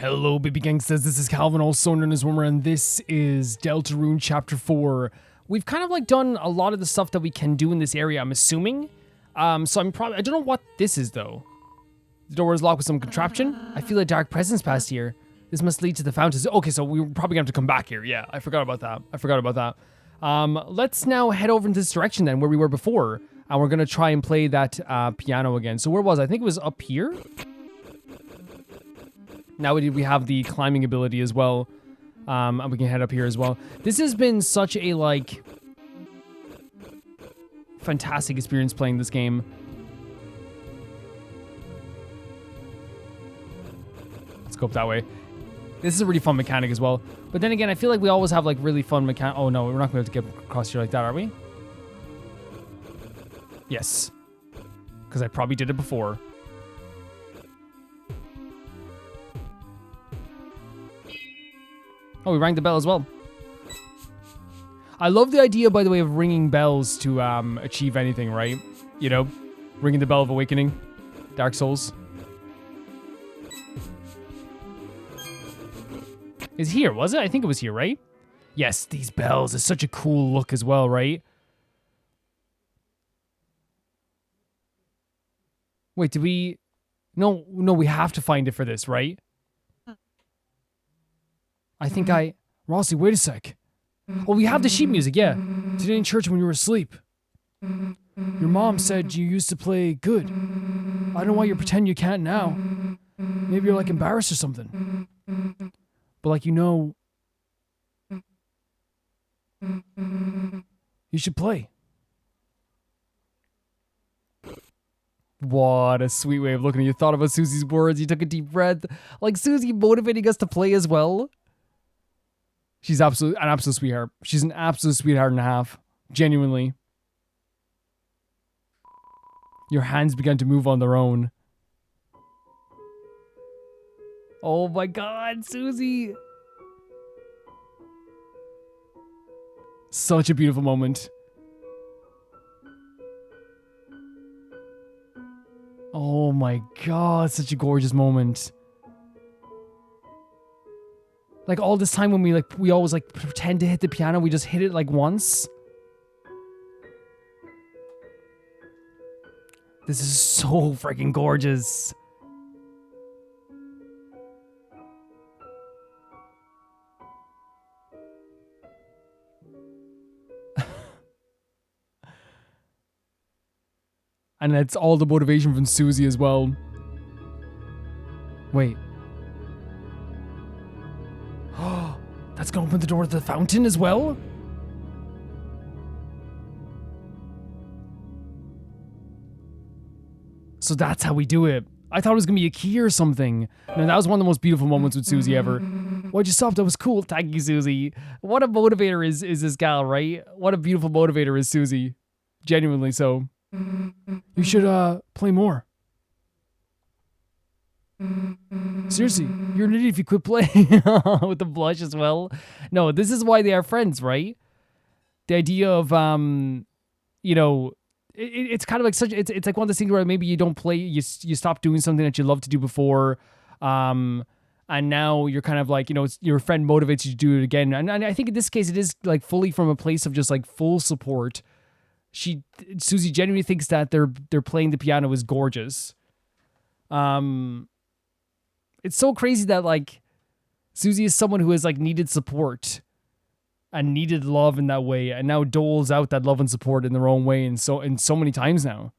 Hello, baby gangsters. This is Calvin, also known as Wormer, and this is Deltarune Chapter 4. We've kind of like done a lot of the stuff that we can do in this area, I'm assuming. So I don't know what this is though. The door is locked with some contraption. I feel a dark presence past here. This must lead to the fountains. Okay, so we're probably gonna have to come back here. Yeah, I forgot about that. Let's now head over in this direction then, where we were before. And we're gonna try and play that piano again. So where was I? I think it was up here. Now we have the climbing ability as well. And we can head up here as well. This has been such a, like, fantastic experience playing this game. Let's go up that way. This is a really fun mechanic as well. But then again, I feel like we always have, like, really fun mechanic. Oh, no, we're not going to be able to get across here like that, are we? Yes. Because I probably did it before. Oh, we rang the bell as well. I love the idea, by the way, of ringing bells to achieve anything, right? You know, ringing the bell of awakening. Dark Souls. It's here, was it? I think it was here, right? Yes, these bells is such a cool look as well, right? Wait, did we... No, we have to find it for this, right? I think Rossi, wait a sec. Oh, we have the sheet music, yeah. Today in church when you were asleep. Your mom said you used to play good. I don't know why you pretend you can't now. Maybe you're like embarrassed or something. But like, you know, you should play. What a sweet way of looking at you. Thought about Susie's words. You took a deep breath. Like Susie motivating us to play as well. She's an absolute sweetheart. She's an absolute sweetheart and a half. Genuinely. Your hands began to move on their own. Oh my god, Susie. Such a beautiful moment. Oh my god, such a gorgeous moment. Like all this time when we always like pretend to hit the piano, we just hit it like once. This is so freaking gorgeous. And it's all the motivation from Susie as well. Wait. That's gonna open the door to the fountain as well? So that's how we do it. I thought it was gonna be a key or something. No, that was one of the most beautiful moments with Susie ever. Why'd you stop? That was cool. Thank you, Susie. What a motivator is this gal, right? What a beautiful motivator is Susie. Genuinely so. You should play more. Seriously, you're an idiot if you quit playing. With the blush as well. No, this is why they are friends, right? The idea of you know, it's kind of like such. It's like one of those things where maybe you don't play, you stop doing something that you loved to do before, and now you're kind of like, you know, it's, your friend motivates you to do it again. And I think in this case, it is like fully from a place of just like full support. Susie genuinely thinks that they're playing the piano is gorgeous. It's so crazy that like Susie is someone who has like needed support and needed love in that way, and now doles out that love and support in their own way, and so many times now.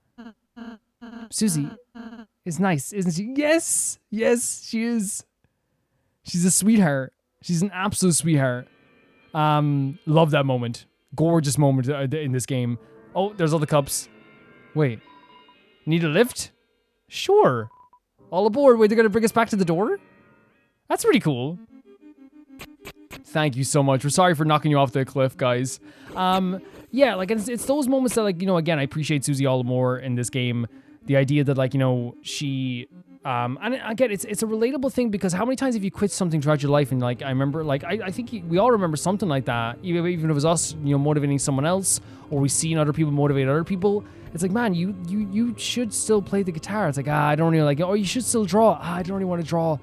Susie is nice, isn't she? Yes, she is. She's a sweetheart. She's an absolute sweetheart. Love that moment. Gorgeous moment in this game. Oh, there's all the cups. Wait, need a lift? Sure. All aboard. Wait, they're gonna bring us back to the door? That's pretty cool. Thank you so much. We're sorry for knocking you off the cliff, guys. Yeah, like it's those moments that, like, you know, again, I appreciate Susie all the more in this game. The idea that, like, you know, she and again, it's a relatable thing, because how many times have you quit something throughout your life? And like, I remember, like, I think we all remember something like that, even if it was us, you know, motivating someone else, or we seen other people motivate other people. It's like, man, you should still play the guitar. It's like, I don't really like it. Or you should still draw. I don't really want to draw.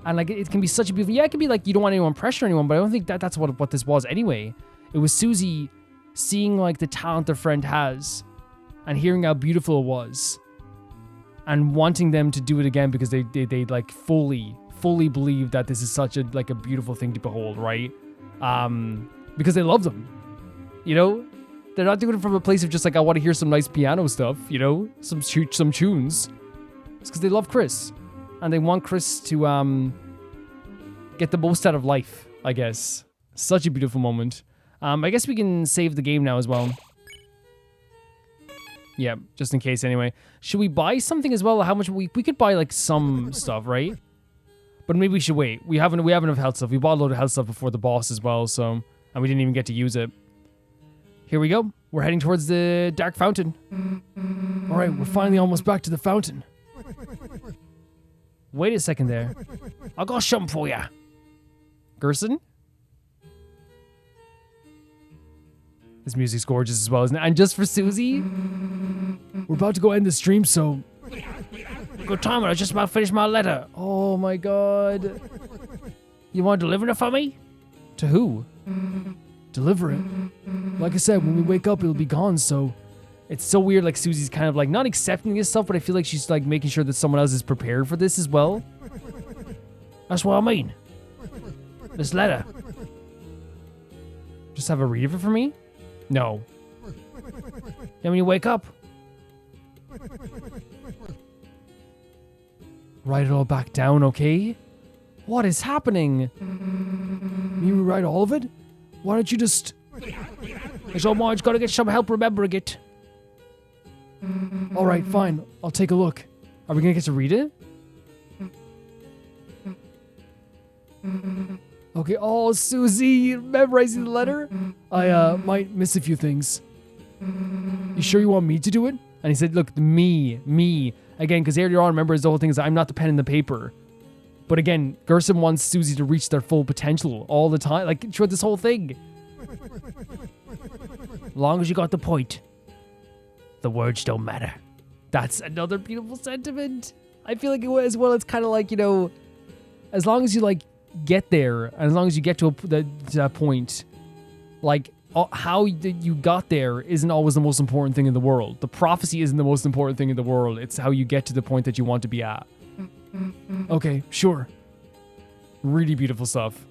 And like it can be such a beautiful, yeah, it can be like you don't want anyone pressure anyone, but I don't think that's what this was anyway. It was Susie seeing like the talent their friend has and hearing how beautiful it was and wanting them to do it again because they like fully believe that this is such a like a beautiful thing to behold, right? Because they love them, you know? They're not doing it from a place of just like, I want to hear some nice piano stuff, you know? Some tunes. It's because they love Chris. And they want Chris to get the most out of life, I guess. Such a beautiful moment. I guess we can save the game now as well. Yeah, just in case anyway. Should we buy something as well? How much we could buy like some stuff, right? But maybe we should wait. We have enough health stuff. We bought a load of health stuff before the boss as well, so and we didn't even get to use it. Here we go. We're heading towards the Dark Fountain. All right, we're finally almost back to the fountain. Wait a second there. I got something for ya. Gerson? This music's gorgeous as well, isn't it? And just for Susie? We're about to go end the stream, so... Good time, I was just about to finish my letter. Oh my god. You want to deliver it for me? To who? Deliver it? Like I said, when we wake up, it'll be gone, so... It's so weird, like Susie's kind of like not accepting this stuff, but I feel like she's like making sure that someone else is prepared for this as well. That's what I mean. This letter. Just have a read of it for me? No. Then when you wake up. Write it all back down, okay? What is happening? You write all of it? Why don't you just... So Marge gotta get some help remembering it. Alright, fine. I'll take a look. Are we gonna get to read it? Okay, oh, Susie, memorizing the letter? I might miss a few things. You sure you want me to do it? And he said, look, me. Again, because earlier on, remember, the whole thing is I'm not the pen and the paper. But again, Gerson wants Susie to reach their full potential all the time, like throughout this whole thing. As long as you got the point. The words don't matter. That's another beautiful sentiment. I feel like as well, it's kind of like, you know, as long as you like get there, and as long as you get to that point, like how you got there isn't always the most important thing in the world. The prophecy isn't the most important thing in the world. It's how you get to the point that you want to be at. Okay, sure. Really beautiful stuff.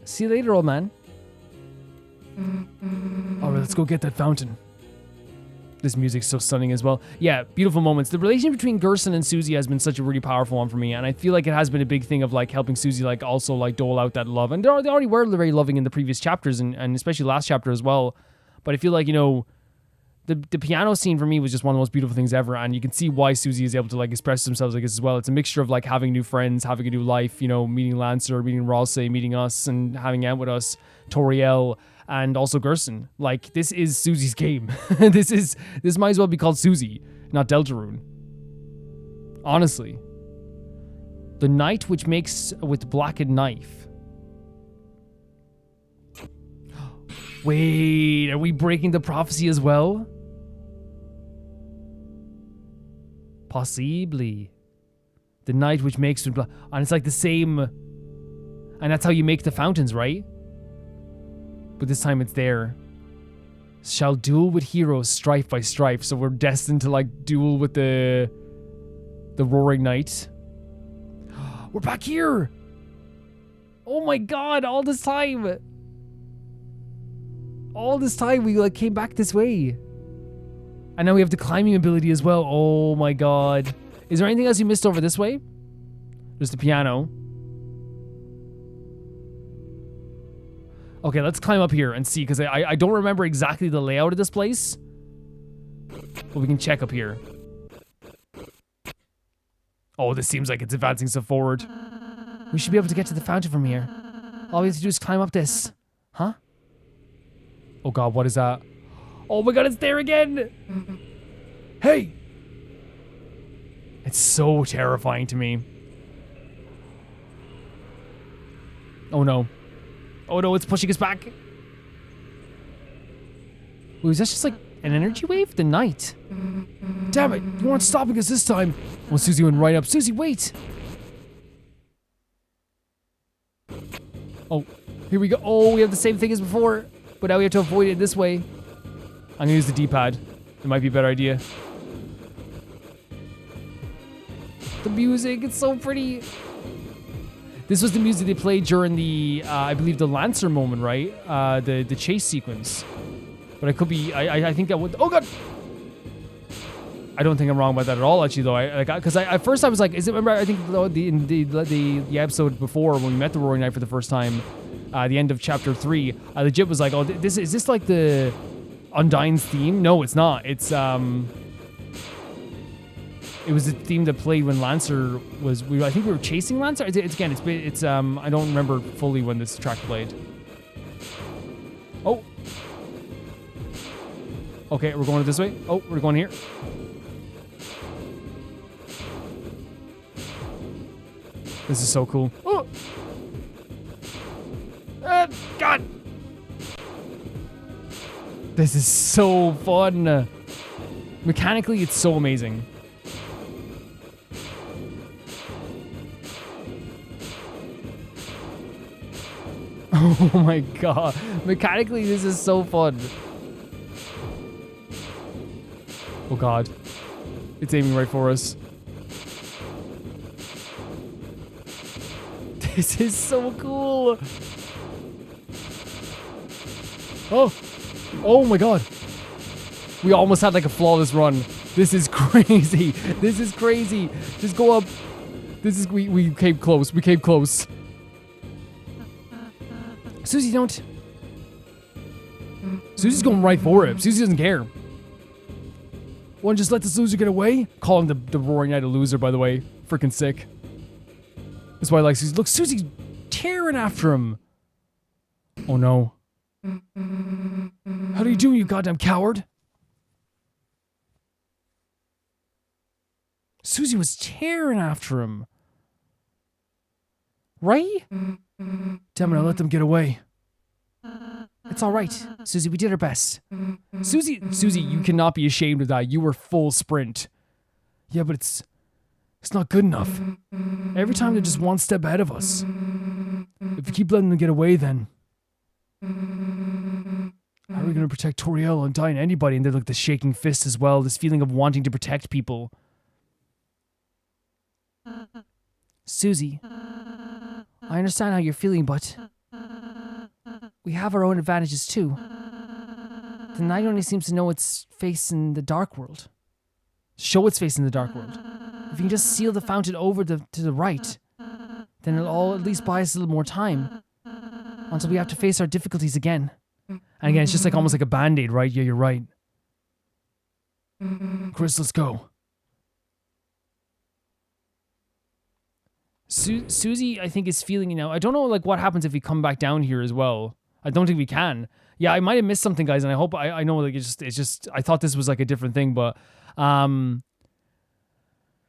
See you later, old man. Alright, let's go get that fountain. This music's so stunning as well. Yeah, beautiful moments. The relation between Gerson and Susie has been such a really powerful one for me, and I feel like it has been a big thing of like helping Susie like also like dole out that love. And they already were very loving in the previous chapters and especially last chapter as well. But I feel like, you know, the piano scene for me was just one of the most beautiful things ever, and you can see why Susie is able to like express themselves like this as well. It's a mixture of like having new friends, having a new life, you know, meeting Lancer, meeting Rosse, meeting us, and having out with us, Toriel, and also Gerson. Like, this is Susie's game. This might as well be called Susie, not Deltarune. Honestly. The night which makes with blackened knife. Wait, are we breaking the prophecy as well? Possibly. The night which makes with and it's like the same, and that's how you make the fountains, right? But this time it's there. Shall duel with heroes strife by strife. So we're destined to like duel with the roaring knight. We're back here. Oh my god, all this time we like came back this way. And now we have the climbing ability as well. Oh my god. Is there anything else you missed over this way? There's the piano. Okay, let's climb up here and see, because I don't remember exactly the layout of this place. But we can check up here. Oh, this seems like it's advancing so forward. We should be able to get to the fountain from here. All we have to do is climb up this. Huh? Oh god, what is that? Oh my god, it's there again! Hey! It's so terrifying to me. Oh no. Oh no, it's pushing us back. Wait, is that just like An energy wave? The night. Damn it, you weren't stopping us this time. Well, Susie went right up. Susie, wait. Oh, here we go. Oh, we have the same thing as before, but now we have to avoid it this way. I'm gonna use the D-pad. It might be a better idea. The music, it's so pretty. This was the music they played during the, I believe, the Lancer moment, right? The chase sequence. But I could be, I think that would, oh god! I don't think I'm wrong about that at all, actually, though. Because at first I was like, is it, remember, I think in the episode before when we met the Roaring Knight for the first time, the end of chapter 3, I legit was like, oh, is this like the Undyne's theme? No, it's not. It's, it was the theme that played when Lancer was, I think we were chasing Lancer? It's I don't remember fully when this track played. Oh. Okay, we're going this way. Oh, we're going here. This is so cool. Oh! God! This is so fun. Mechanically, it's so amazing. Oh my god. Mechanically, this is so fun. Oh god. It's aiming right for us. This is so cool. Oh. Oh my god. We almost had like a flawless run. This is crazy. This is crazy. Just go up. This is, we came close. We came close. Susie, don't. Susie's going right for it. Susie doesn't care. One just let this loser get away? Calling the Roaring Knight a loser, by the way. Freaking sick. That's why I like Susie. Look, Susie's tearing after him. Oh no. How do you do, you goddamn coward? Susie was tearing after him. Right? Damn it, I let them get away. It's alright. Susie, we did our best. Susie, you cannot be ashamed of that. You were full sprint. Yeah, but it's not good enough. Every time they're just one step ahead of us. If we keep letting them get away, then how are we going to protect Toriel and Undyne, anybody? And they're like the shaking fist as well. This feeling of wanting to protect people. Susie, I understand how you're feeling, but we have our own advantages too. The night only seems to know its face in the dark world. Show its face in the dark world. If you can just seal the fountain over to the right, then it'll all at least buy us a little more time until we have to face our difficulties again. And again, it's just like almost like a band-aid, right? Yeah, you're right. Chris, let's go. Susie, I think, is feeling, you know, I don't know like what happens if we come back down here as well. I don't think we can. Yeah, I might have missed something, guys, and I hope I know like it's just I thought this was like a different thing, but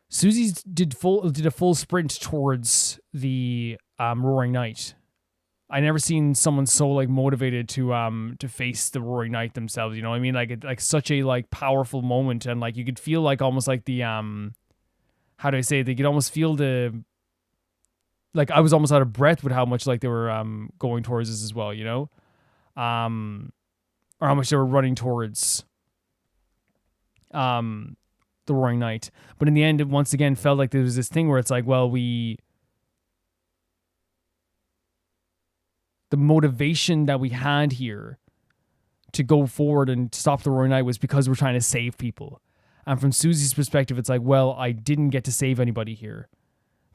Susie did a full sprint towards the Roaring Knight. I never seen someone so like motivated to face the Roaring Knight themselves, you know what I mean? Like such a like powerful moment, and like you could feel like almost like the how do I say it? They could almost feel the, like I was almost out of breath with how much like they were going towards this as well, you know? Or how much they were running towards the Roaring Knight. But in the end, it once again felt like there was this thing where it's like, well, the motivation that we had here to go forward and stop the Roaring Knight was because we're trying to save people. And from Susie's perspective, it's like, well, I didn't get to save anybody here.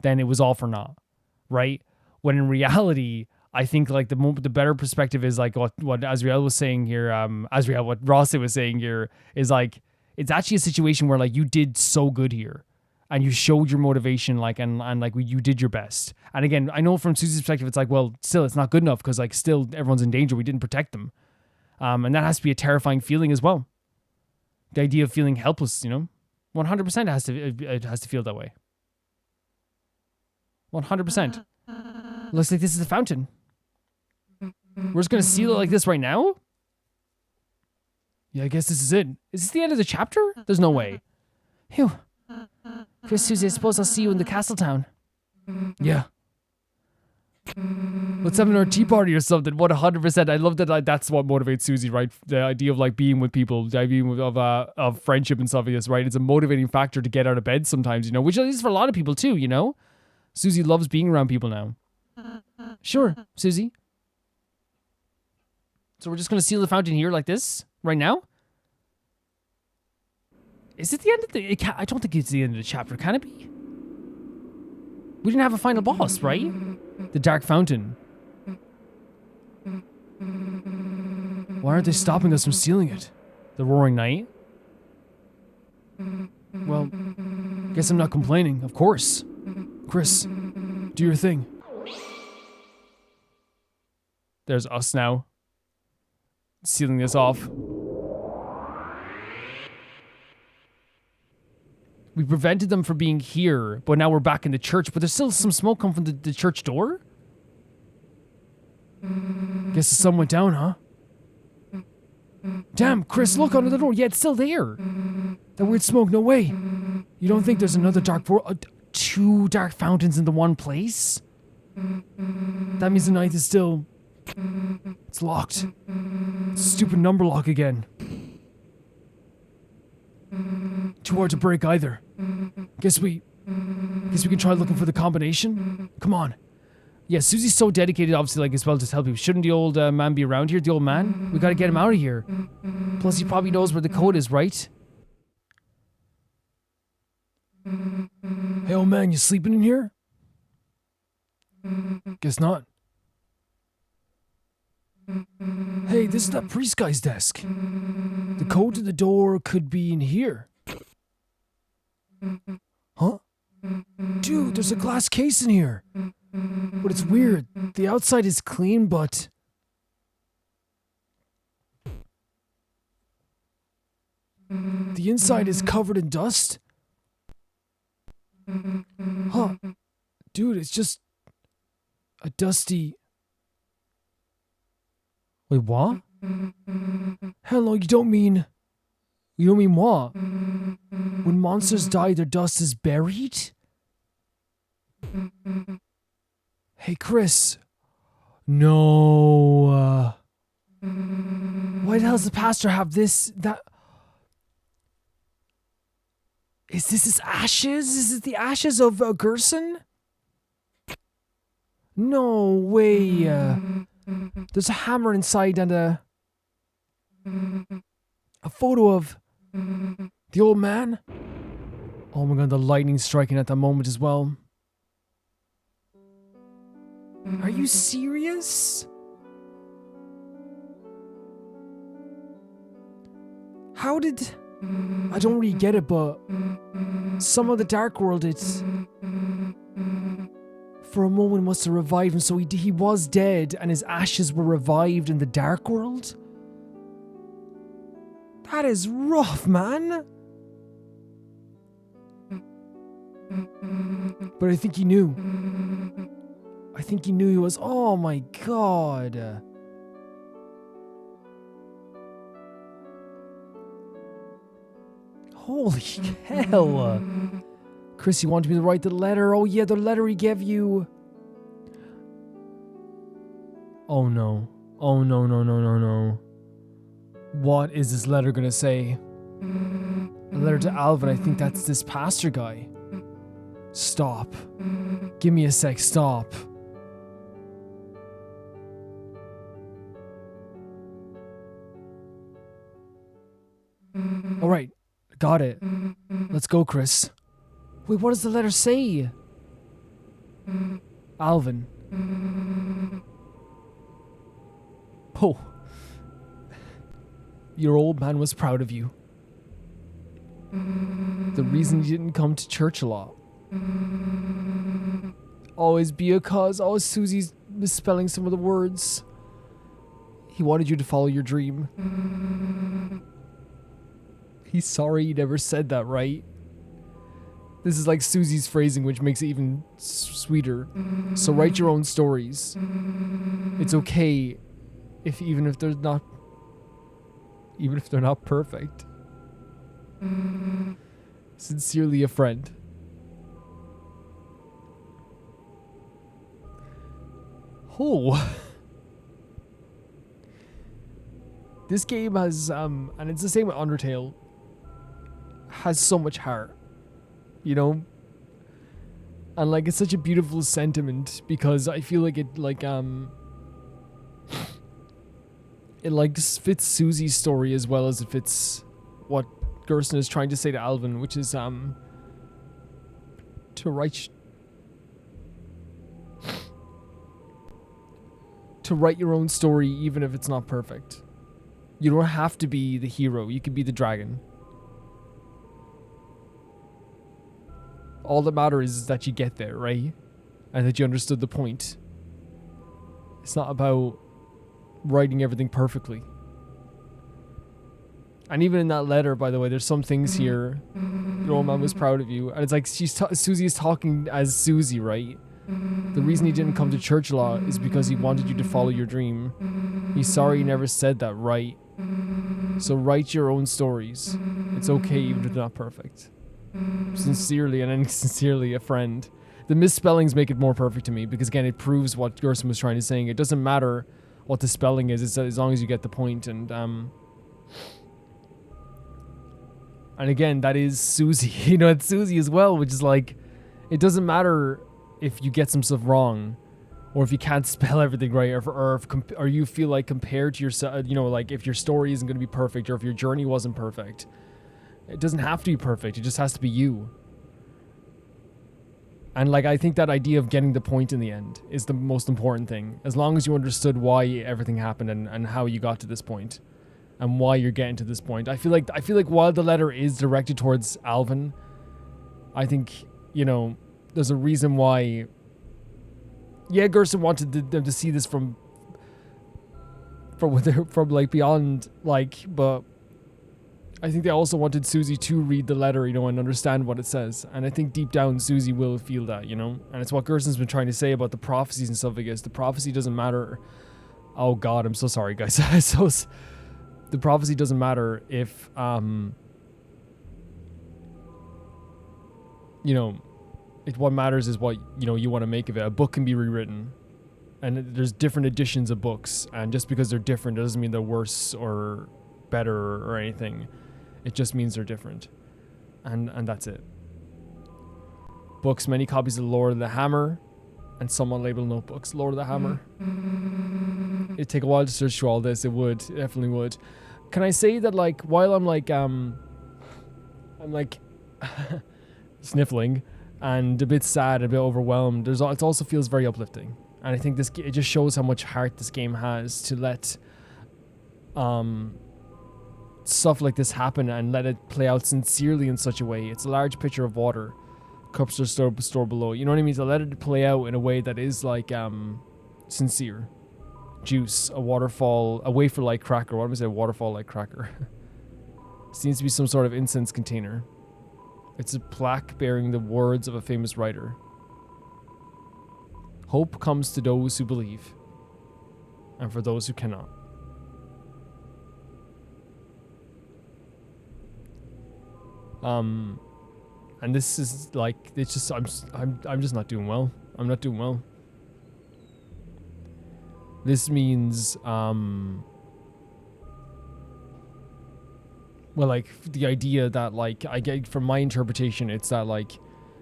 Then it was all for naught, right? When in reality, I think like the better perspective is like what Azrael was saying here. What Ross was saying here is like, it's actually a situation where like you did so good here, and you showed your motivation, like and like you did your best. And again, I know from Susie's perspective, it's like, well, still it's not good enough because like still everyone's in danger. We didn't protect them, and that has to be a terrifying feeling as well. The idea of feeling helpless, you know, 100% it has to feel that way. 100%. Looks like this is the fountain. We're just gonna seal it like this right now. Yeah, I guess this is it. Is this the end of the chapter? There's no way. Phew. Chris, Susie, I suppose I'll see you in the castle town. Yeah. Let's have our tea party or something. 100%. I love that. Like, that's what motivates Susie, right? The idea of like being with people, the idea of friendship and stuff like this, right? It's a motivating factor to get out of bed sometimes, you know, which is for a lot of people too, you know? Susie loves being around people now. Sure, Susie. So we're just going to seal the fountain here like this right now? Is it the end of the... I don't think it's the end of the chapter. Can it be? We didn't have a final boss, right? The Dark Fountain. Why aren't they stopping us from sealing it? The Roaring Night? Well, guess I'm not complaining, of course. Chris, do your thing. There's us now. Sealing this off. We prevented them from being here, but now we're back in the church, but there's still some smoke coming from the church door? Guess the sun went down, huh? Damn, Chris, look under the door. Yeah, it's still there. That weird smoke, no way. You don't think there's another dark two dark fountains in the one place? That means the ninth is still... It's locked. It's a stupid number lock again. Too hard to break either. Guess we can try looking for the combination? Come on. Yeah, Susie's so dedicated, obviously, like, as well to help you. Shouldn't the old man be around here, the old man? We gotta get him out of here. Plus, he probably knows where the code is, right? Hey, old man, you sleeping in here? Guess not. Hey, this is that priest guy's desk. The code to the door could be in here. Huh? Dude, there's a glass case in here. But it's weird. The outside is clean, but... the inside is covered in dust? Huh. Dude, it's just... a dusty... Wait, what? Hello, you don't mean what? When monsters die, their dust is buried? Hey, Chris. No. Why the hell does the pastor have this, that... Is this his ashes? Is it the ashes of Gerson? No way. There's a hammer inside and a photo of the old man. Oh my god, the lightning striking at that moment as well. Are you serious? How did... I don't really get it, but some of the Dark World, it's... for a moment must have revived him, so he was dead and his ashes were revived in the Dark World? That is rough, man. But I think he knew. I think he knew he was... Oh my god. Holy hell. Chris, you wanted me to write the letter. Oh yeah, the letter he gave you. Oh no. Oh no, no, no, no, no. What is this letter gonna say? A letter to Alvin. I think that's this pastor guy. Stop. Give me a sec. Stop. Alright. Got it. Let's go, Chris. Wait, what does the letter say? Alvin. Oh. Your old man was proud of you. The reason you didn't come to church a lot. Always be a cause. Oh, Susie's misspelling some of the words. He wanted you to follow your dream. He's sorry he never said that, right? This is like Susie's phrasing, which makes it even sweeter. So write your own stories. It's okay even if even if they're not perfect. Sincerely, a friend. Oh. This game has, and it's the same with Undertale, has so much heart, you know? And, like, it's such a beautiful sentiment because I feel like it, like, it, like, fits Susie's story as well as it fits what Gerson is trying to say to Alvin, which is, to write your own story even if it's not perfect. You don't have to be the hero. You can be the dragon. All that matters is that you get there, right? And that you understood the point. It's not about writing everything perfectly. And even in that letter, by the way, there's some things here. Your old man was proud of you. And it's like Susie is talking as Susie, right? The reason he didn't come to church a lot is because he wanted you to follow your dream. He's sorry he never said that, right? So write your own stories. It's okay even if they're not perfect. Sincerely, and then sincerely, a friend. The misspellings make it more perfect to me because, again, it proves what Gerson was trying to say. It doesn't matter what the spelling is, it's as long as you get the point. And again, that is Susie. You know, it's Susie as well, which is like, it doesn't matter if you get some stuff wrong, or if you can't spell everything right, or you feel like compared to yourself, you know, like if your story isn't going to be perfect, or if your journey wasn't perfect. It doesn't have to be perfect. It just has to be you. And like, I think that idea of getting the point in the end is the most important thing. As long as you understood why everything happened and how you got to this point and why you're getting to this point. I feel like while the letter is directed towards Alvin, I think, you know, there's a reason why. Yeah, Gerson wanted them to see this from like beyond, like, but I think they also wanted Susie to read the letter, you know, and understand what it says. And I think deep down, Susie will feel that, you know? And it's what Gerson's been trying to say about the prophecies and stuff, I guess. The prophecy doesn't matter. Oh, God, I'm so sorry, guys. The prophecy doesn't matter if, you know, what matters is what, you know, you want to make of it. A book can be rewritten. And there's different editions of books. And just because they're different doesn't mean they're worse or better or anything. It just means they're different. And that's it. Books, many copies of Lord of the Hammer, and some unlabeled notebooks. Lord of the Hammer. It'd take a while to search through all this. It would. It definitely would. Can I say that, like, while I'm like sniffling and a bit sad, a bit overwhelmed, it also feels very uplifting. And I think it just shows how much heart this game has to let stuff like this happen and let it play out sincerely in such a way. It's a large pitcher of water. Cups are stored below. You know what I mean? To let it play out in a way that is like sincere. Juice, a waterfall, a wafer-like cracker. What am I saying? Waterfall-like cracker. Seems to be some sort of incense container. It's a plaque bearing the words of a famous writer. Hope comes to those who believe, and for those who cannot. And this is like, it's just, I'm just not doing well. I'm not doing well. This means, well, like, the idea that, like, I get from my interpretation, it's that, like,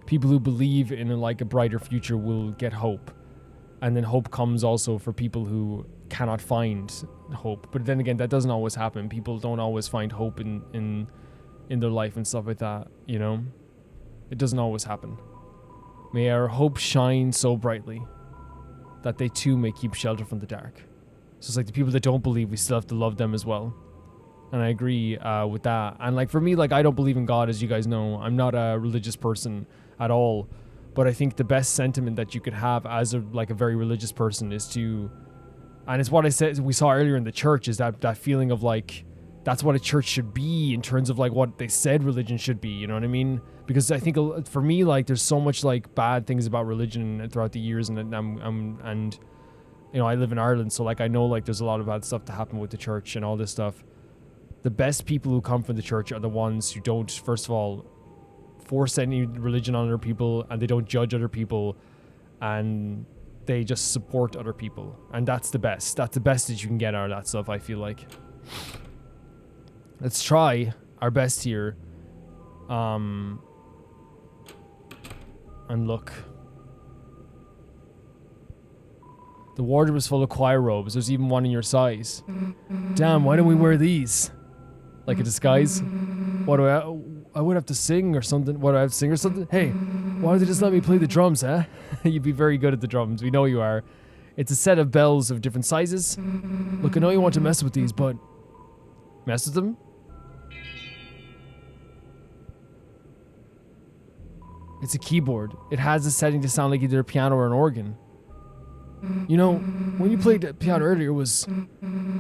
people who believe in, like, a brighter future will get hope. And then hope comes also for people who cannot find hope. But then again, that doesn't always happen. People don't always find hope in their life and stuff like that, you know? It doesn't always happen. May our hope shine so brightly that they too may keep shelter from the dark. So it's like the people that don't believe, we still have to love them as well. And I agree with that. And like for me, like I don't believe in God, as you guys know. I'm not a religious person at all. But I think the best sentiment that you could have as a very religious person is to, and it's what I said we saw earlier in the church, is that feeling of like, that's what a church should be in terms of like what they said religion should be, you know what I mean? Because I think for me, like there's so much like bad things about religion throughout the years, and you know, I live in Ireland, so like I know like there's a lot of bad stuff to happen with the church and all this stuff. the best people who come from the church are the ones who don't, first of all, force any religion on other people, and they don't judge other people, and they just support other people. And that's the best. That's the best that you can get out of that stuff, I feel like. Let's try our best here. And look. The wardrobe is full of choir robes. There's even one in your size. Damn, why don't we wear these? Like a disguise? What do I would have to sing or something. What do I have to sing or something? Hey, why don't they just let me play the drums, huh? You'd be very good at the drums. We know you are. It's a set of bells of different sizes. Look, I know you want to mess with these, but... Mess with them? It's a keyboard. It has a setting to sound like either a piano or an organ. You know, when you played the piano earlier, it was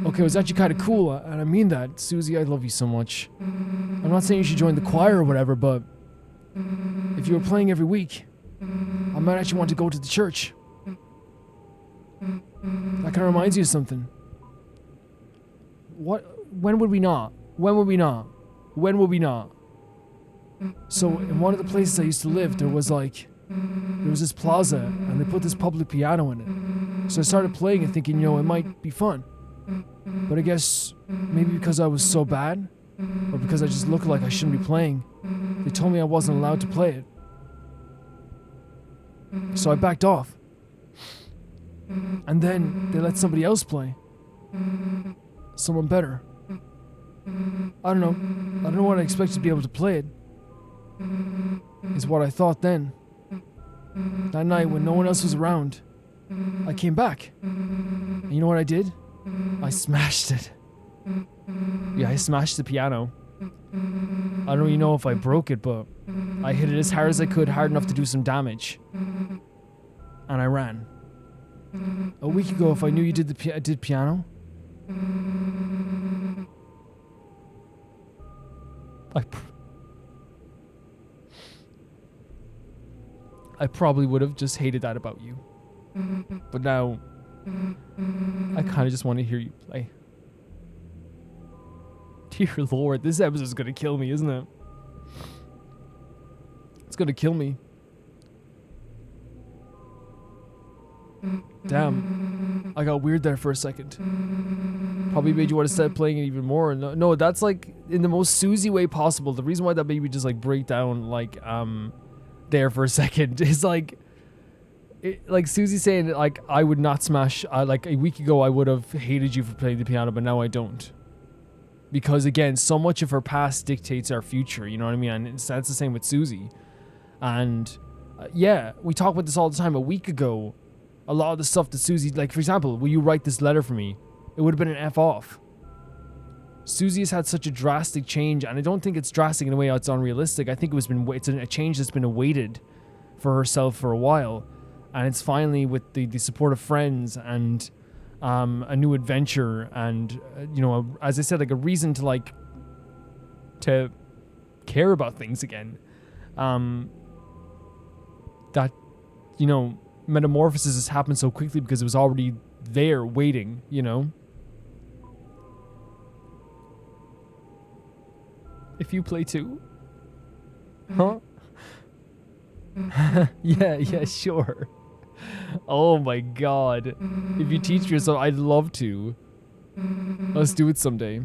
actually kind of cool, and I mean that. Susie, I love you so much. I'm not saying you should join the choir or whatever, but if you were playing every week, I might actually want to go to the church. That kind of reminds you of something. When would we not? When would we not? When would we not? So, in one of the places I used to live, there was this plaza, and they put this public piano in it. So I started playing and thinking, it might be fun. But I guess maybe because I was so bad, or because I just looked like I shouldn't be playing, they told me I wasn't allowed to play it. So I backed off. And then they let somebody else play. Someone better. I don't know what I expected to be able to play it. Is what I thought then. That night when no one else was around, I came back. And you know what I did? I smashed it. Yeah, I smashed the piano. I don't really know if I broke it, but I hit it as hard as I could, hard enough to do some damage. And I ran. A week ago, if I knew you did piano, I probably would have just hated that about you. But now, I kind of just want to hear you play. Dear Lord, this episode's gonna kill me, isn't it? It's gonna kill me. Damn. I got weird there for a second. Probably made you want to start playing it even more. No, that's like in the most Susie way possible. The reason why that made me just like break down there for a second is like Susie saying like I would not smash like a week ago I would have hated you for playing the piano, but now I don't, because again so much of her past dictates our future, you know what I mean? And that's the same with Susie. And yeah, we talk about this all the time. A week ago, a lot of the stuff that Susie, like for example, will you write this letter for me, it would have been an F off. Susie has had such a drastic change, and I don't think it's drastic in a way it's unrealistic. I think it's a change that's been awaited for herself for a while, and it's finally with the support of friends and a new adventure and as I said, like a reason to to care about things again. That metamorphosis has happened so quickly because it was already there waiting, If you play too? Huh? yeah, sure. Oh my god. If you teach yourself, I'd love to. Let's do it someday.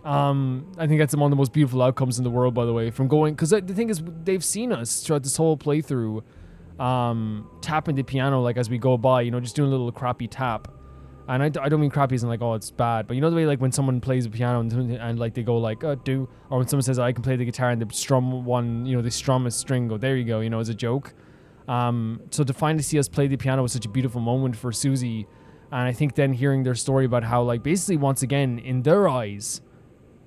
I think that's one of the most beautiful outcomes in the world, by the way, from going, because the thing is, they've seen us throughout this whole playthrough, tapping the piano as we go by, just doing a little crappy tap. And I don't mean crappy as in oh it's bad, but you know the way when someone plays a piano and they go do, or when someone says I can play the guitar and they strum one, they strum a string, go there you go, as a joke. So to finally see us play the piano was such a beautiful moment for Susie, and I think then hearing their story about how basically once again in their eyes,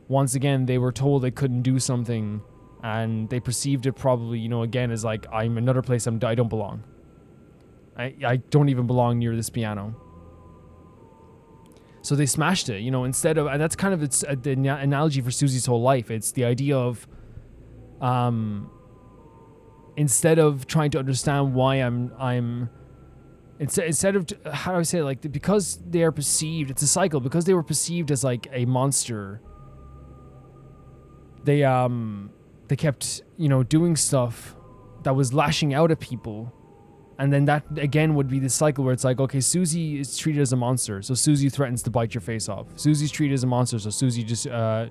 once again they were told they couldn't do something, and they perceived it probably again as I'm another place I don't belong. I don't even belong near this piano. So they smashed it, instead of, and that's kind of the analogy for Susie's whole life. It's the idea of, instead of trying to understand why I'm Instead of, how do I say it? Like, because they are perceived, it's a cycle, because they were perceived as like a monster, they kept, you know, doing stuff that was lashing out at people. And then that again would be the cycle where it's like, okay, Susie is treated as a monster, so Susie threatens to bite your face off. Susie's treated as a monster, so Susie just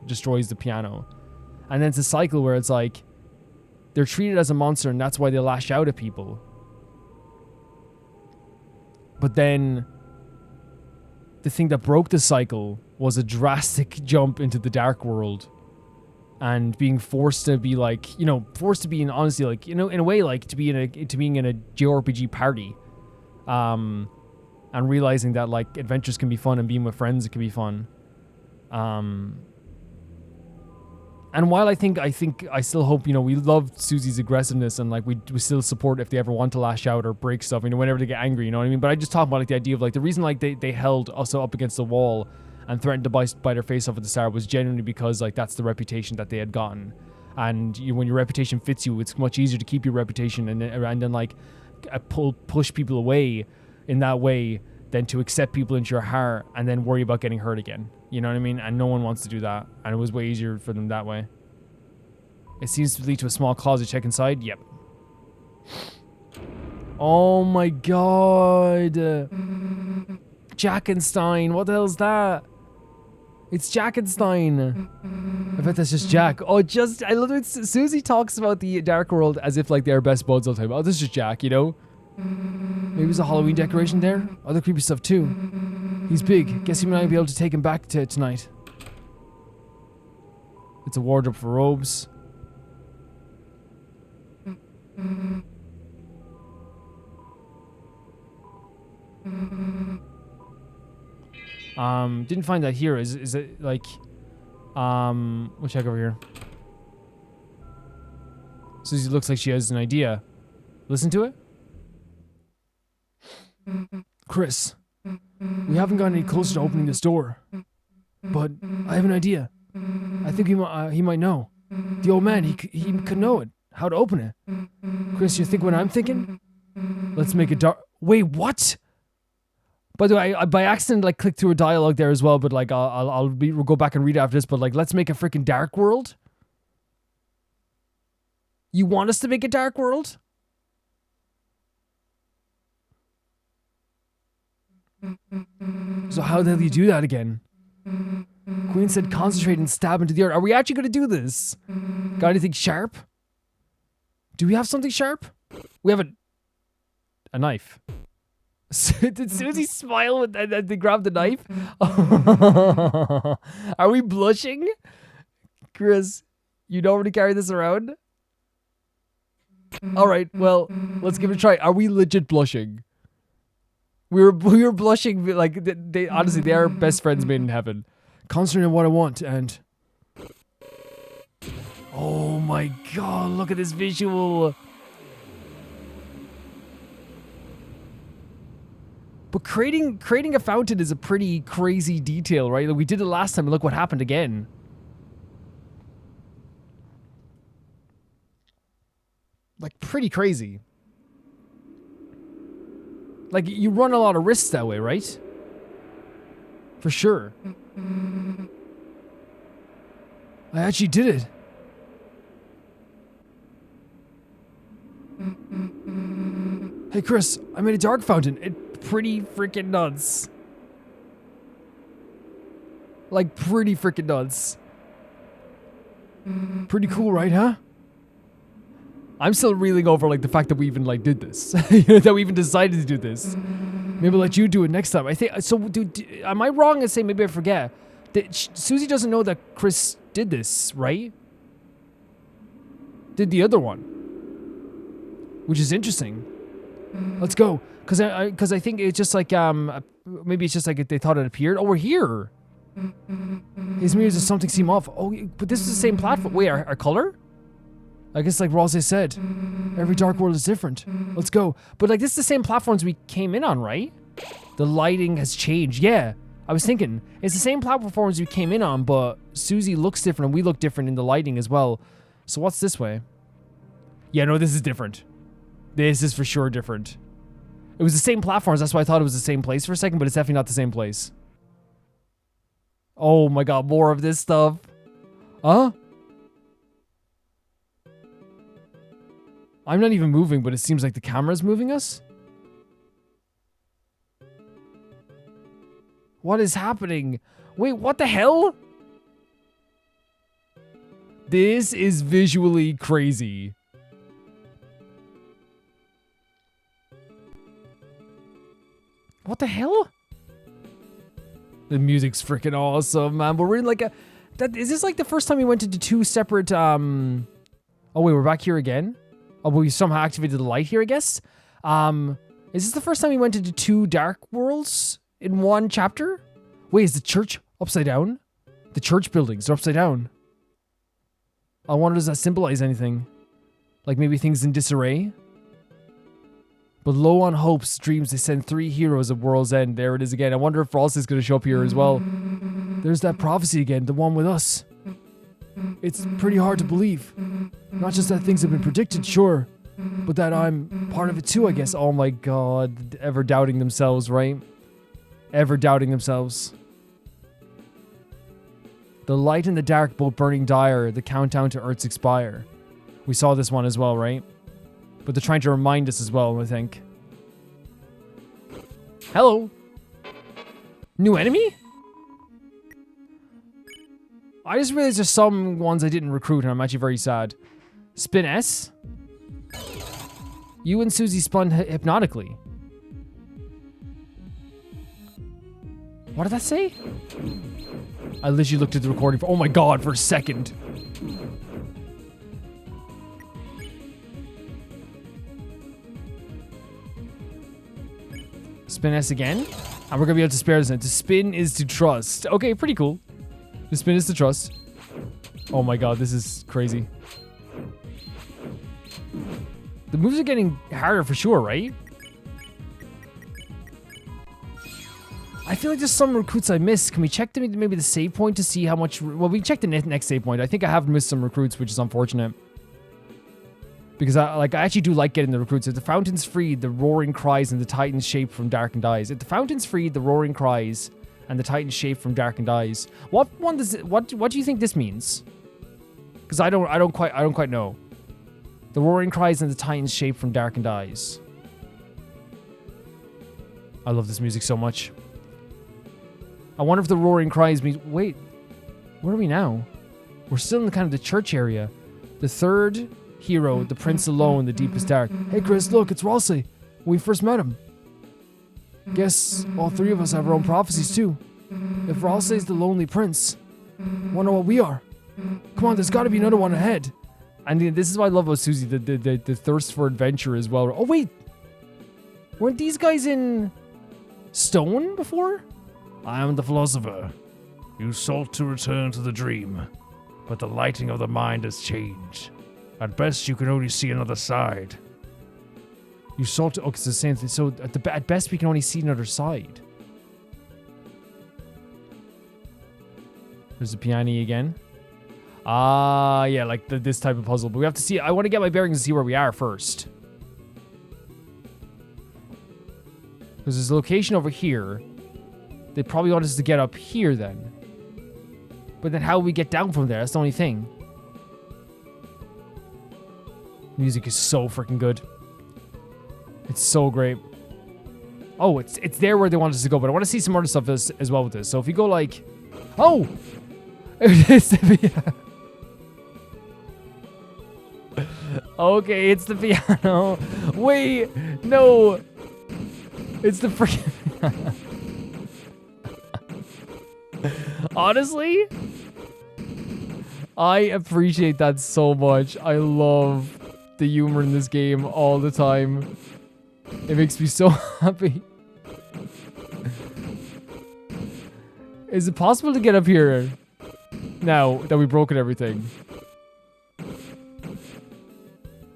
destroys the piano. And then it's a cycle where it's like, they're treated as a monster and that's why they lash out at people. But then the thing that broke the cycle was a drastic jump into the dark world and being forced to be like, you know, forced to be in, honestly, like, you know, in a way, like to being in a JRPG party, and realizing that like adventures can be fun and being with friends, it can be fun. And while I still hope, you know, we love Susie's aggressiveness and like we still support if they ever want to lash out or break stuff, you know, whenever they get angry, you know what I mean? But I just talk about like the idea of like the reason like they held us up against the wall and threatened to bite their face off at the start was genuinely because like that's the reputation that they had gotten. And when your reputation fits you, it's much easier to keep your reputation and then like push people away in that way than to accept people into your heart and then worry about getting hurt again. You know what I mean? And no one wants to do that. And it was way easier for them that way. It seems to lead to a small closet. Check inside. Yep. Oh my god. Jackenstein. What the hell is that? It's Jackenstein. I bet that's just Jack. Oh, I love it. Susie talks about the Dark World as if like they're best buds all the time. Oh, this is just Jack, you know? Maybe there's a Halloween decoration there. Other creepy stuff too. He's big. Guess you might be able to take him back tonight. It's a wardrobe for robes. Didn't find that here. Is it like, we'll check over here. Susie looks like she has an idea. Listen to it. Chris, we haven't gotten any closer to opening this door, but I have an idea. I think he might know. The old man, he could know it. How to open it. Chris, you think what I'm thinking? Let's make it dark. Wait, what? By the way, I by accident like clicked through a dialogue there as well, but like we'll go back and read after this. But like, let's make a freaking dark world. You want us to make a dark world? So how the hell do you do that again? Queen said concentrate and stab into the earth. Are we actually going to do this? Got anything sharp? Do we have something sharp? We have a knife. Did Susie smile when they grabbed the knife? Are we blushing? Chris, you don't already carry this around? Alright, well, let's give it a try. Are we legit blushing? We were blushing like they honestly they are best friends made in heaven. Concentrate on what I want and oh my god, look at this visual. But creating a fountain is a pretty crazy detail, right? Like we did it last time and look what happened again. Like pretty crazy. Like, you run a lot of risks that way, right? For sure. I actually did it. Hey, Chris, I made a dark fountain. It's pretty freaking nuts. Like, pretty freaking nuts. Pretty cool, right, huh? I'm still reeling over like the fact that we even like did this, that we even decided to do this. Maybe I'll let you do it next time. I think so. Dude, am I wrong in saying maybe I forget that Susie doesn't know that Chris did this, right? Did the other one, which is interesting. Let's go, cause I think it's just like maybe it's just like they thought it appeared. Oh, we're here. His mirrors or something seem off. Oh, but this is the same platform. Wait, our color? I guess like Rose said, every dark world is different. Let's go. But like this is the same platforms we came in on, right? The lighting has changed. Yeah, I was thinking it's the same platforms we came in on, but Susie looks different and we look different in the lighting as well. So what's this way? Yeah, no, this is different. This is for sure different. It was the same platforms. That's why I thought it was the same place for a second, but it's definitely not the same place. Oh my god, more of this stuff. Huh? I'm not even moving, but it seems like the camera's moving us. What is happening? Wait, what the hell? This is visually crazy. What the hell? The music's freaking awesome, man. But we're in like a... Is this like the first time we went into two separate... Oh, wait, we're back here again? Oh, but we somehow activated the light here, I guess? Is this the first time we went into two dark worlds in one chapter? Wait, is the church upside down? The church buildings are upside down. I wonder, does that symbolize anything? Like maybe things in disarray? But low on hopes, dreams, they send 3 heroes at World's End. There it is again. I wonder if Frost is going to show up here as well. There's that prophecy again, the one with us. It's pretty hard to believe. Not just that things have been predicted, sure, but that I'm part of it too, I guess. Oh my god, ever doubting themselves, right? Ever doubting themselves. The light and the dark both burning dire, the countdown to Earth's expire. We saw this one as well, right? But they're trying to remind us as well, I think. Hello. New enemy? I just realized there's some ones I didn't recruit and I'm actually very sad. Spin S? You and Susie spun hypnotically. What did that say? I literally looked at the recording for, oh my god, for a second. Spin S again. And we're gonna be able to spare this. To spin is to trust. Okay, pretty cool. To spin is to trust. Oh my god, this is crazy. The moves are getting harder for sure, right? I feel like there's some recruits I missed. Can we check maybe the save point to see how much... Well, we checked the next save point. I think I have missed some recruits, which is unfortunate. Because I actually do like getting the recruits. If the fountain's freed, the roaring cries and the titan's shape from darkened eyes. If the fountain's freed, the roaring cries and the titan's shape from darkened eyes. What one does it, what do you think this means? Because I don't quite know. The roaring cries and the titan's shape from darkened eyes. I love this music so much. I wonder if the roaring cries means... Wait, where are we now? We're still in kind of the church area. The third hero, the prince alone, the deepest dark. Hey Chris, look, it's Rossi. When we first met him. Guess all 3 of us have our own prophecies too. If Rossi's the lonely prince, wonder what we are. Come on, there's got to be another one ahead. And this is what I love about Susie, the thirst for adventure as well. Oh wait, weren't these guys in stone before? I am the philosopher. You sought to return to the dream, but the lighting of the mind has changed. At best, you can only see another side. You sought to... Oh, it's the same thing. So at best, we can only see another side. There's the piano again. Ah, yeah, like this type of puzzle. But we have to see... I want to get my bearings and see where we are first. Because there's a location over here. They probably want us to get up here then. But then how do we get down from there? That's the only thing. Music is so freaking good. It's so great. Oh, it's there where they want us to go, but I want to see some other stuff as well with this. So if you go like... Oh! It's the piano. Okay, it's the piano. Wait, no. It's the freaking... Honestly, I appreciate that so much. I love the humor in this game all the time. It makes me so happy. Is it possible to get up here now that we've broken everything?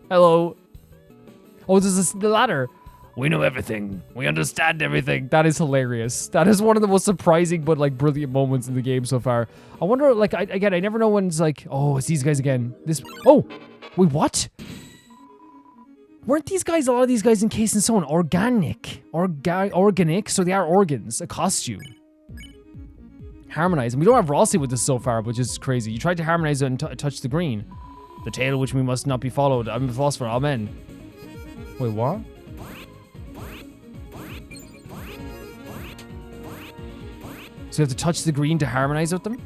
Hello. Oh, there's the ladder. We know everything. We understand everything. That is hilarious. That is one of the most surprising but like brilliant moments in the game so far. I wonder, like, I never know when it's like, oh, it's these guys again. Oh, wait, what? Weren't these guys, a lot of these guys encased in stone, organic? Organic, so they are organs, a costume. Harmonize. And we don't have Rossi with this so far, which is crazy. You tried to harmonize it and touch the green. The tale which we must not be followed. I'm a philosopher, amen. Wait, what? So you have to touch the green to harmonize with them?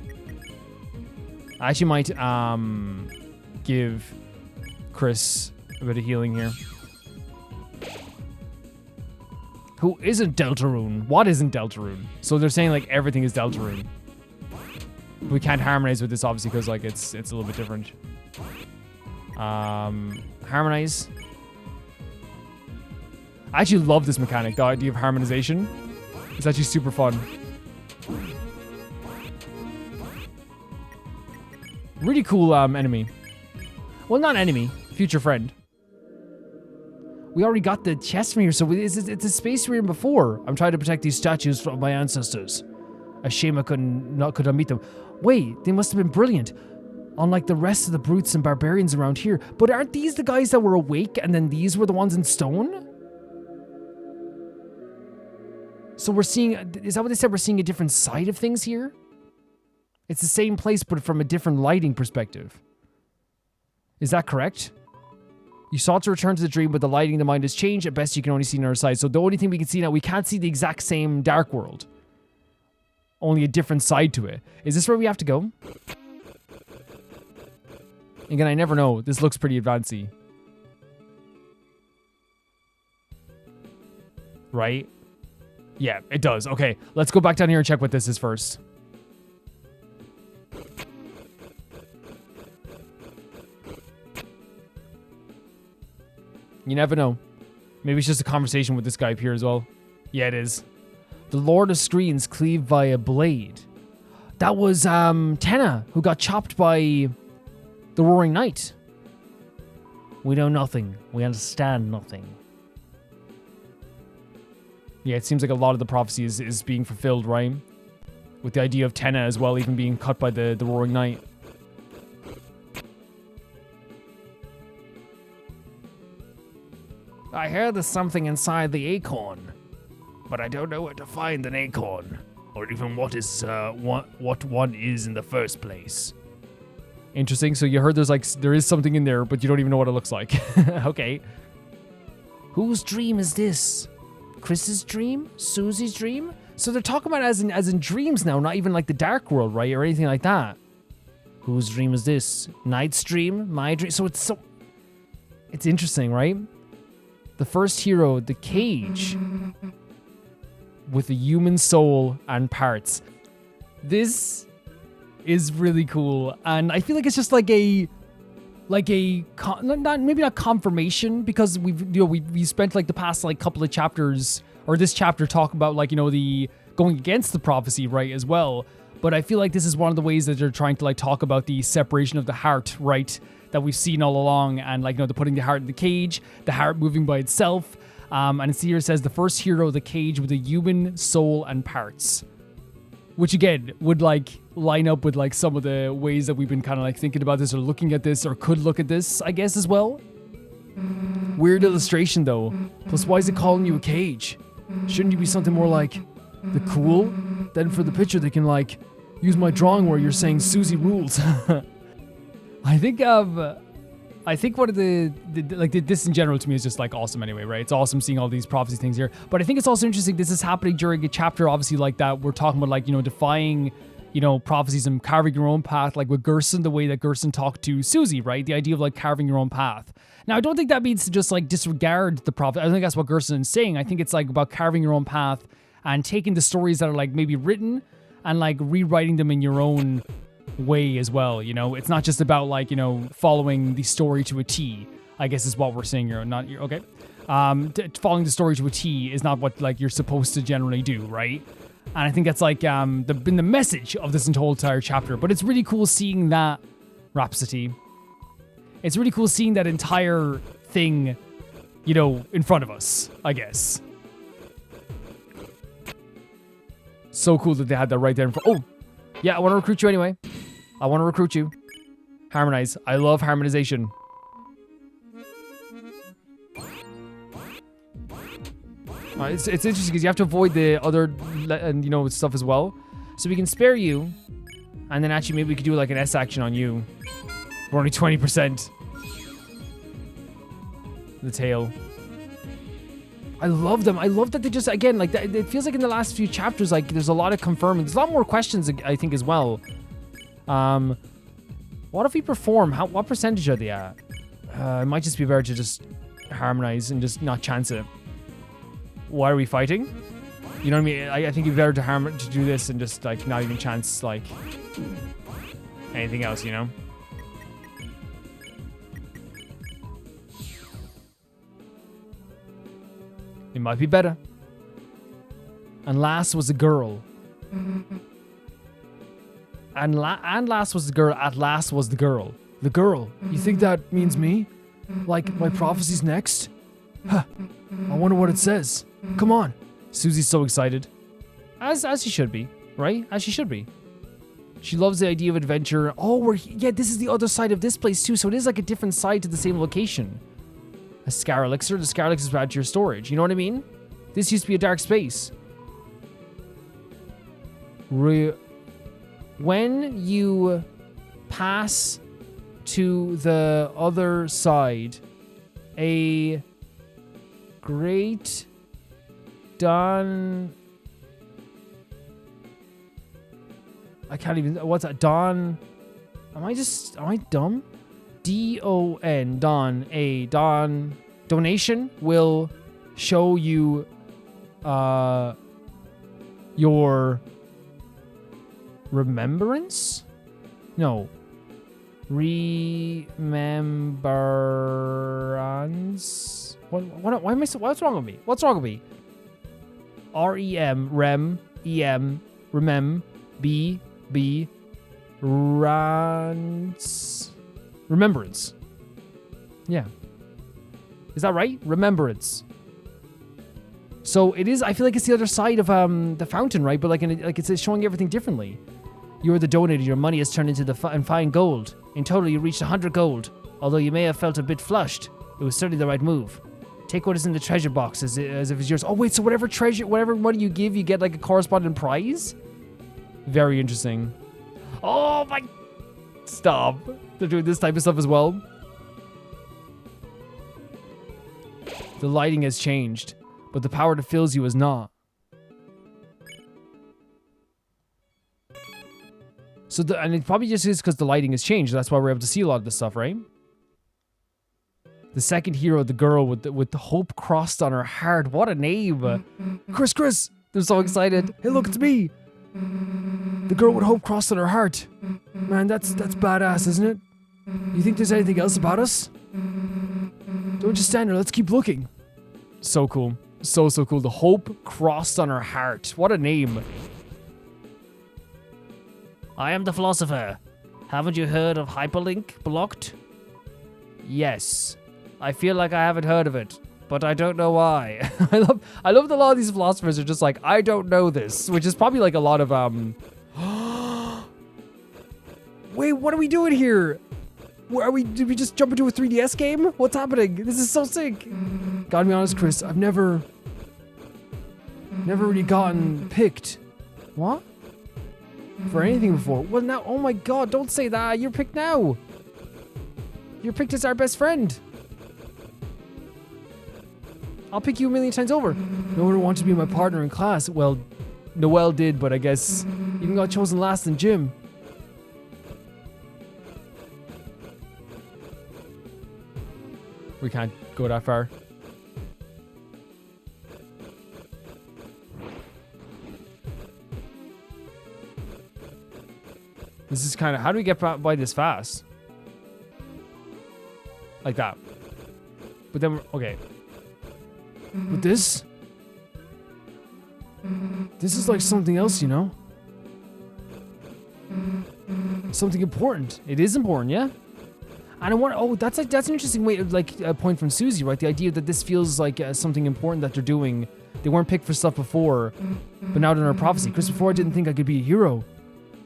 I actually might give Chris a bit of healing here. Who isn't Deltarune? What isn't Deltarune? So they're saying like everything is Deltarune. We can't harmonize with this obviously because like it's a little bit different. Harmonize. I actually love this mechanic, the idea of harmonization. It's actually super fun. Really cool enemy. Well, not enemy, future friend. We already got the chest from here, so it's a space we were in before. I'm trying to protect these statues from my ancestors. A shame I could not meet them. Wait, they must have been brilliant. Unlike the rest of the brutes and barbarians around here. But aren't these the guys that were awake and then these were the ones in stone? So we're seeing, is that what they said? We're seeing a different side of things here? It's the same place, but from a different lighting perspective. Is that correct? You sought to return to the dream, but the lighting of the mind has changed. At best, you can only see on our side. So the only thing we can see now, we can't see the exact same dark world. Only a different side to it. Is this where we have to go? Again, I never know. This looks pretty advanced-y. Right? Yeah, it does. Okay, let's go back down here and check what this is first. You never know. Maybe it's just a conversation with this guy up here as well. Yeah, it is. The Lord of Screens cleaved by a blade. That was Tenna, who got chopped by the Roaring Knight. We know nothing. We understand nothing. Yeah, it seems like a lot of the prophecy is being fulfilled, right? With the idea of Tenna as well, even being cut by the Roaring Knight. I heard there's something inside the acorn, but I don't know where to find an acorn, or even what one is in the first place. Interesting. So you heard there is something in there, but you don't even know what it looks like. Okay. Whose dream is this? Chris's dream? Susie's dream? So they're talking about it as in dreams now, not even like the dark world, right, or anything like that. Whose dream is this? Knight's dream? My dream? So it's interesting, right? The first hero, the cage, with a human soul and parts. This is really cool, and I feel like it's just maybe not confirmation, because we spent like the past like couple of chapters, or this chapter, talk about like the going against the prophecy, right, as well. But I feel like this is one of the ways that they're trying to like talk about the separation of the heart, right, that we've seen all along, and like they're putting the heart in the cage, the heart moving by itself. And it's here, it says the first hero, the cage with a human soul and parts, which again would like line up with like some of the ways that we've been kind of like thinking about this, or looking at this, or could look at this, I guess, as well. Weird illustration though. Plus, why is it calling you a cage? Shouldn't you be something more like the cool? Then for the picture, they can like use my drawing where you're saying Susie rules. I think one of this in general to me is just like awesome anyway, right? It's awesome seeing all these prophecy things here. But I think it's also interesting this is happening during a chapter, obviously, like that. We're talking about like, defying, prophecies and carving your own path, like with Gerson, the way that Gerson talked to Susie, right? The idea of like carving your own path. Now, I don't think that means to just like disregard the prophet. I don't think that's what Gerson is saying. I think it's like about carving your own path and taking the stories that are like maybe written and like rewriting them in your own way as well. It's not just about like following the story to a T, I guess is what we're saying here. Okay. Following the story to a T is not what like you're supposed to generally do, right? And I think that's like been the message of this whole entire chapter. But it's really cool seeing that Rhapsody. It's really cool seeing that entire thing, in front of us, I guess. So cool that they had that right there in front. Oh, yeah, I want to recruit you anyway. I want to recruit you. Harmonize. I love harmonization. It's interesting because you have to avoid the other, and you know, stuff as well. So we can spare you, and then actually maybe we could do like an S action on you. We're only 20%. The tail. I love them. I love that they just, again, like, it feels like in the last few chapters, like, there's a lot of confirming. There's a lot more questions, I think, as well. What if we perform? What percentage are they at? It might just be better to just harmonize and just not chance it. Why are we fighting? You know what I mean? I think it'd be better to do this and just, like, not even chance, like, anything else, you know? It might be better. And last was a girl. And last was the girl. At last was the girl. The girl. You think that means me? Like my prophecy's next? Huh. I wonder what it says. Come on. Susie's so excited. As she should be, right? As she should be. She loves the idea of adventure. Oh, yeah, this is the other side of this place too. So it is like a different side to the same location. A Scar Elixir. The Scar Elixir is bad to your storage. You know what I mean? This used to be a dark space. When you pass to the other side, a great dawn... I can't even... What's that? Dawn... Am I dumb? D-O-N, Dawn, a Dawn donation will show you your remembrance? No. Remembrance? Why am I so, what's wrong with me? What's wrong with me? R-E-M, rem, E-M, remem, B, rance. Remembrance. Yeah. Is that right? Remembrance. So it is, I feel like it's the other side of the fountain, right? But like it's showing everything differently. You are the donator. Your money is turned into fine gold. In total, you reached 100 gold. Although you may have felt a bit flushed, it was certainly the right move. Take what is in the treasure box as if it's yours. Oh wait, so whatever money you give, you get like a corresponding prize? Very interesting. Oh my... Stop. They're doing this type of stuff as well. The lighting has changed, but the power that fills you is not. So, and it probably just is because the lighting has changed. That's why we're able to see a lot of this stuff, right? The second hero, the girl with the hope crossed on her heart. What a name. Chris. They're so excited. Hey, look, it's me. The girl with hope crossed on her heart. Man, that's badass, isn't it? You think there's anything else about us? Don't just stand there, let's keep looking. So cool. So cool. The hope crossed on her heart. What a name. I am the philosopher. Haven't you heard of Hyperlink Blocked? Yes. I feel like I haven't heard of it, but I don't know why. I love that a lot of these philosophers are just like, I don't know this, which is probably like a lot of Wait, what are we doing here? Did we just jump into a 3DS game? What's happening? This is so sick. Gotta be honest, Chris, I've never really gotten picked. What? For anything before. Well, now, oh my god, don't say that. You're picked now. You're picked as our best friend. I'll pick you a million times over. No one wanted to be my partner in class. Well, Noelle did, but I guess even got chosen last in gym. We can't go that far. This is kind of... How do we get by this fast? Like that. But then... Okay. But this... This is like something else, you know? Something important. It is important, yeah? And I want... Oh, that's an interesting way of, like, a point from Susie, right? The idea that this feels like something important that they're doing. They weren't picked for stuff before, but now they're in a prophecy. Chris, before I didn't think I could be a hero.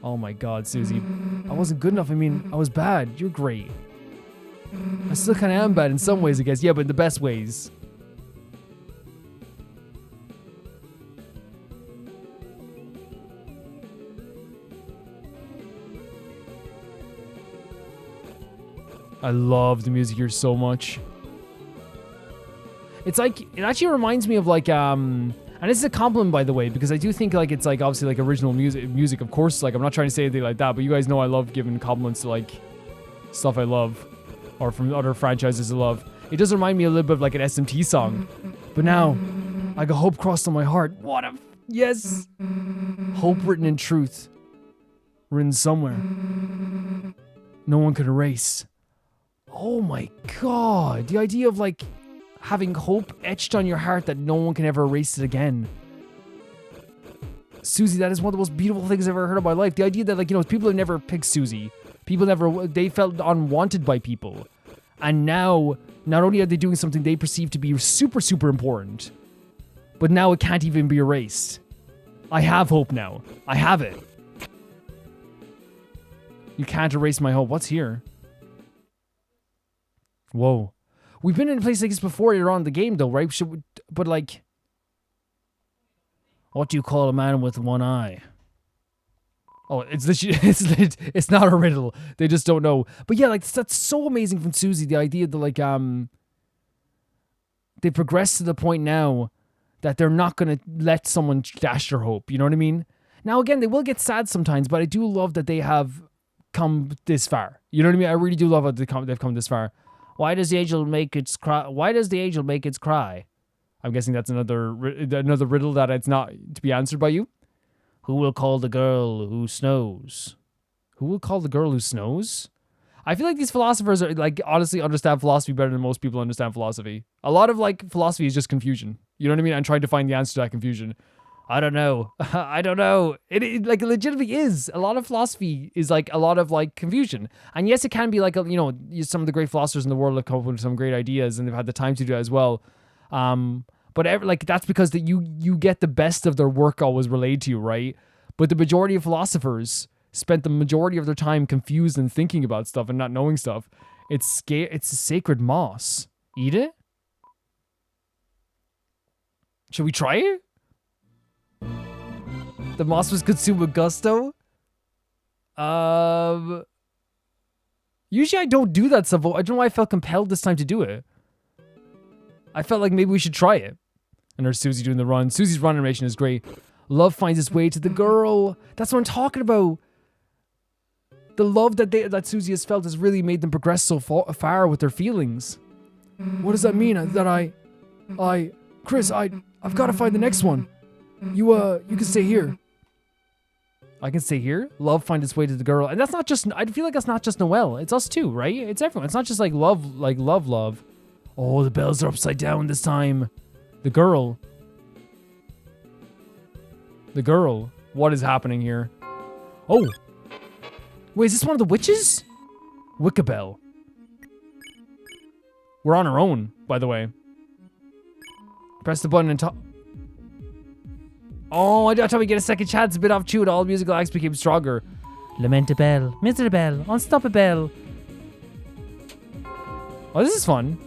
Oh my god, Susie. I wasn't good enough. I mean, I was bad. You're great. I still kind of am bad in some ways, I guess. Yeah, but in the best ways. I love the music here so much. It's like, it actually reminds me of like, and this is a compliment, by the way, because I do think like it's like obviously like original music, of course. Like I'm not trying to say anything like that, but you guys know I love giving compliments to like stuff I love, or from other franchises I love. It does remind me a little bit of like an SMT song, but now I got hope crossed on my heart. What a yes, hope written in truth, written somewhere, no one could erase. Oh my god, the idea of like having hope etched on your heart that no one can ever erase it again. Susie, that is one of the most beautiful things I've ever heard in my life. The idea that like, you know, people have never picked Susie. They felt unwanted by people. And now, not only are they doing something they perceive to be super, super important, but now it can't even be erased. I have hope now. I have it. You can't erase my hope. What's here? Whoa. We've been in a place like this before you're on the game though, right? But like, what do you call a man with one eye? Oh, it's not a riddle. They just don't know. But yeah, like that's so amazing from Susie. The idea that like they progress to the point now that they're not gonna let someone dash their hope. You know what I mean? Now again, they will get sad sometimes, but I do love that they have come this far. You know what I mean? I really do love how they've come this far. Why does the angel make its cry? Why does the angel make its cry? I'm guessing that's another riddle that it's not to be answered by you. Who will call the girl who snows? Who will call the girl who snows? I feel like these philosophers are like honestly understand philosophy better than most people understand philosophy. A lot of like philosophy is just confusion. You know what I mean? I'm trying to find the answer to that confusion. I don't know. I don't know. It like legitimately is. A lot of philosophy is like a lot of like confusion. And yes, it can be like, you know, some of the great philosophers in the world have come up with some great ideas and they've had the time to do that as well. But like that's because that you get the best of their work always relayed to you, right? But the majority of philosophers spent the majority of their time confused and thinking about stuff and not knowing stuff. It's a sacred moss. Eat it? Should we try it? The moss was consumed with gusto. Usually I don't do that stuff. I don't know why I felt compelled this time to do it. I felt like maybe we should try it. And there's Susie doing the run. Susie's run animation is great. Love finds its way to the girl. That's what I'm talking about. The love that Susie has felt has really made them progress so far with their feelings. What does that mean? Chris, I've got to find the next one. You can stay here. I can stay here. Love finds its way to the girl. And that's not just, I feel like that's not just Noelle. It's us too, right? It's everyone. It's not just like love. Oh, the bells are upside down this time. The girl. What is happening here? Oh. Wait, is this one of the witches? Wickabell. We're on our own, by the way. Press the button and talk. Oh, I thought we get a second chance. A bit off tune. All musical acts became stronger. Lamentable, miserable, unstoppable. Oh, this is fun.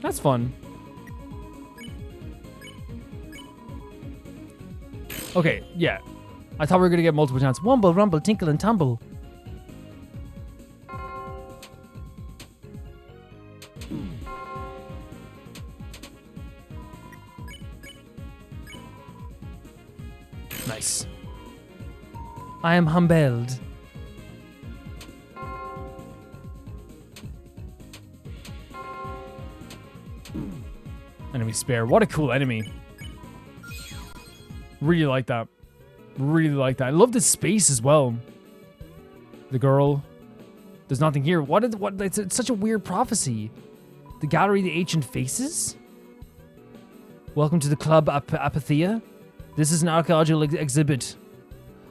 That's fun. Okay, yeah. I thought we were gonna get multiple chances. Wumble, rumble, tinkle, and tumble. Nice. I am humbled. Enemy spare. What a cool enemy. Really like that. Really like that. I love this space as well. The girl. There's nothing here. What? It's such a weird prophecy. The gallery of the ancient faces? Welcome to the club Apathia. This is an archaeological exhibit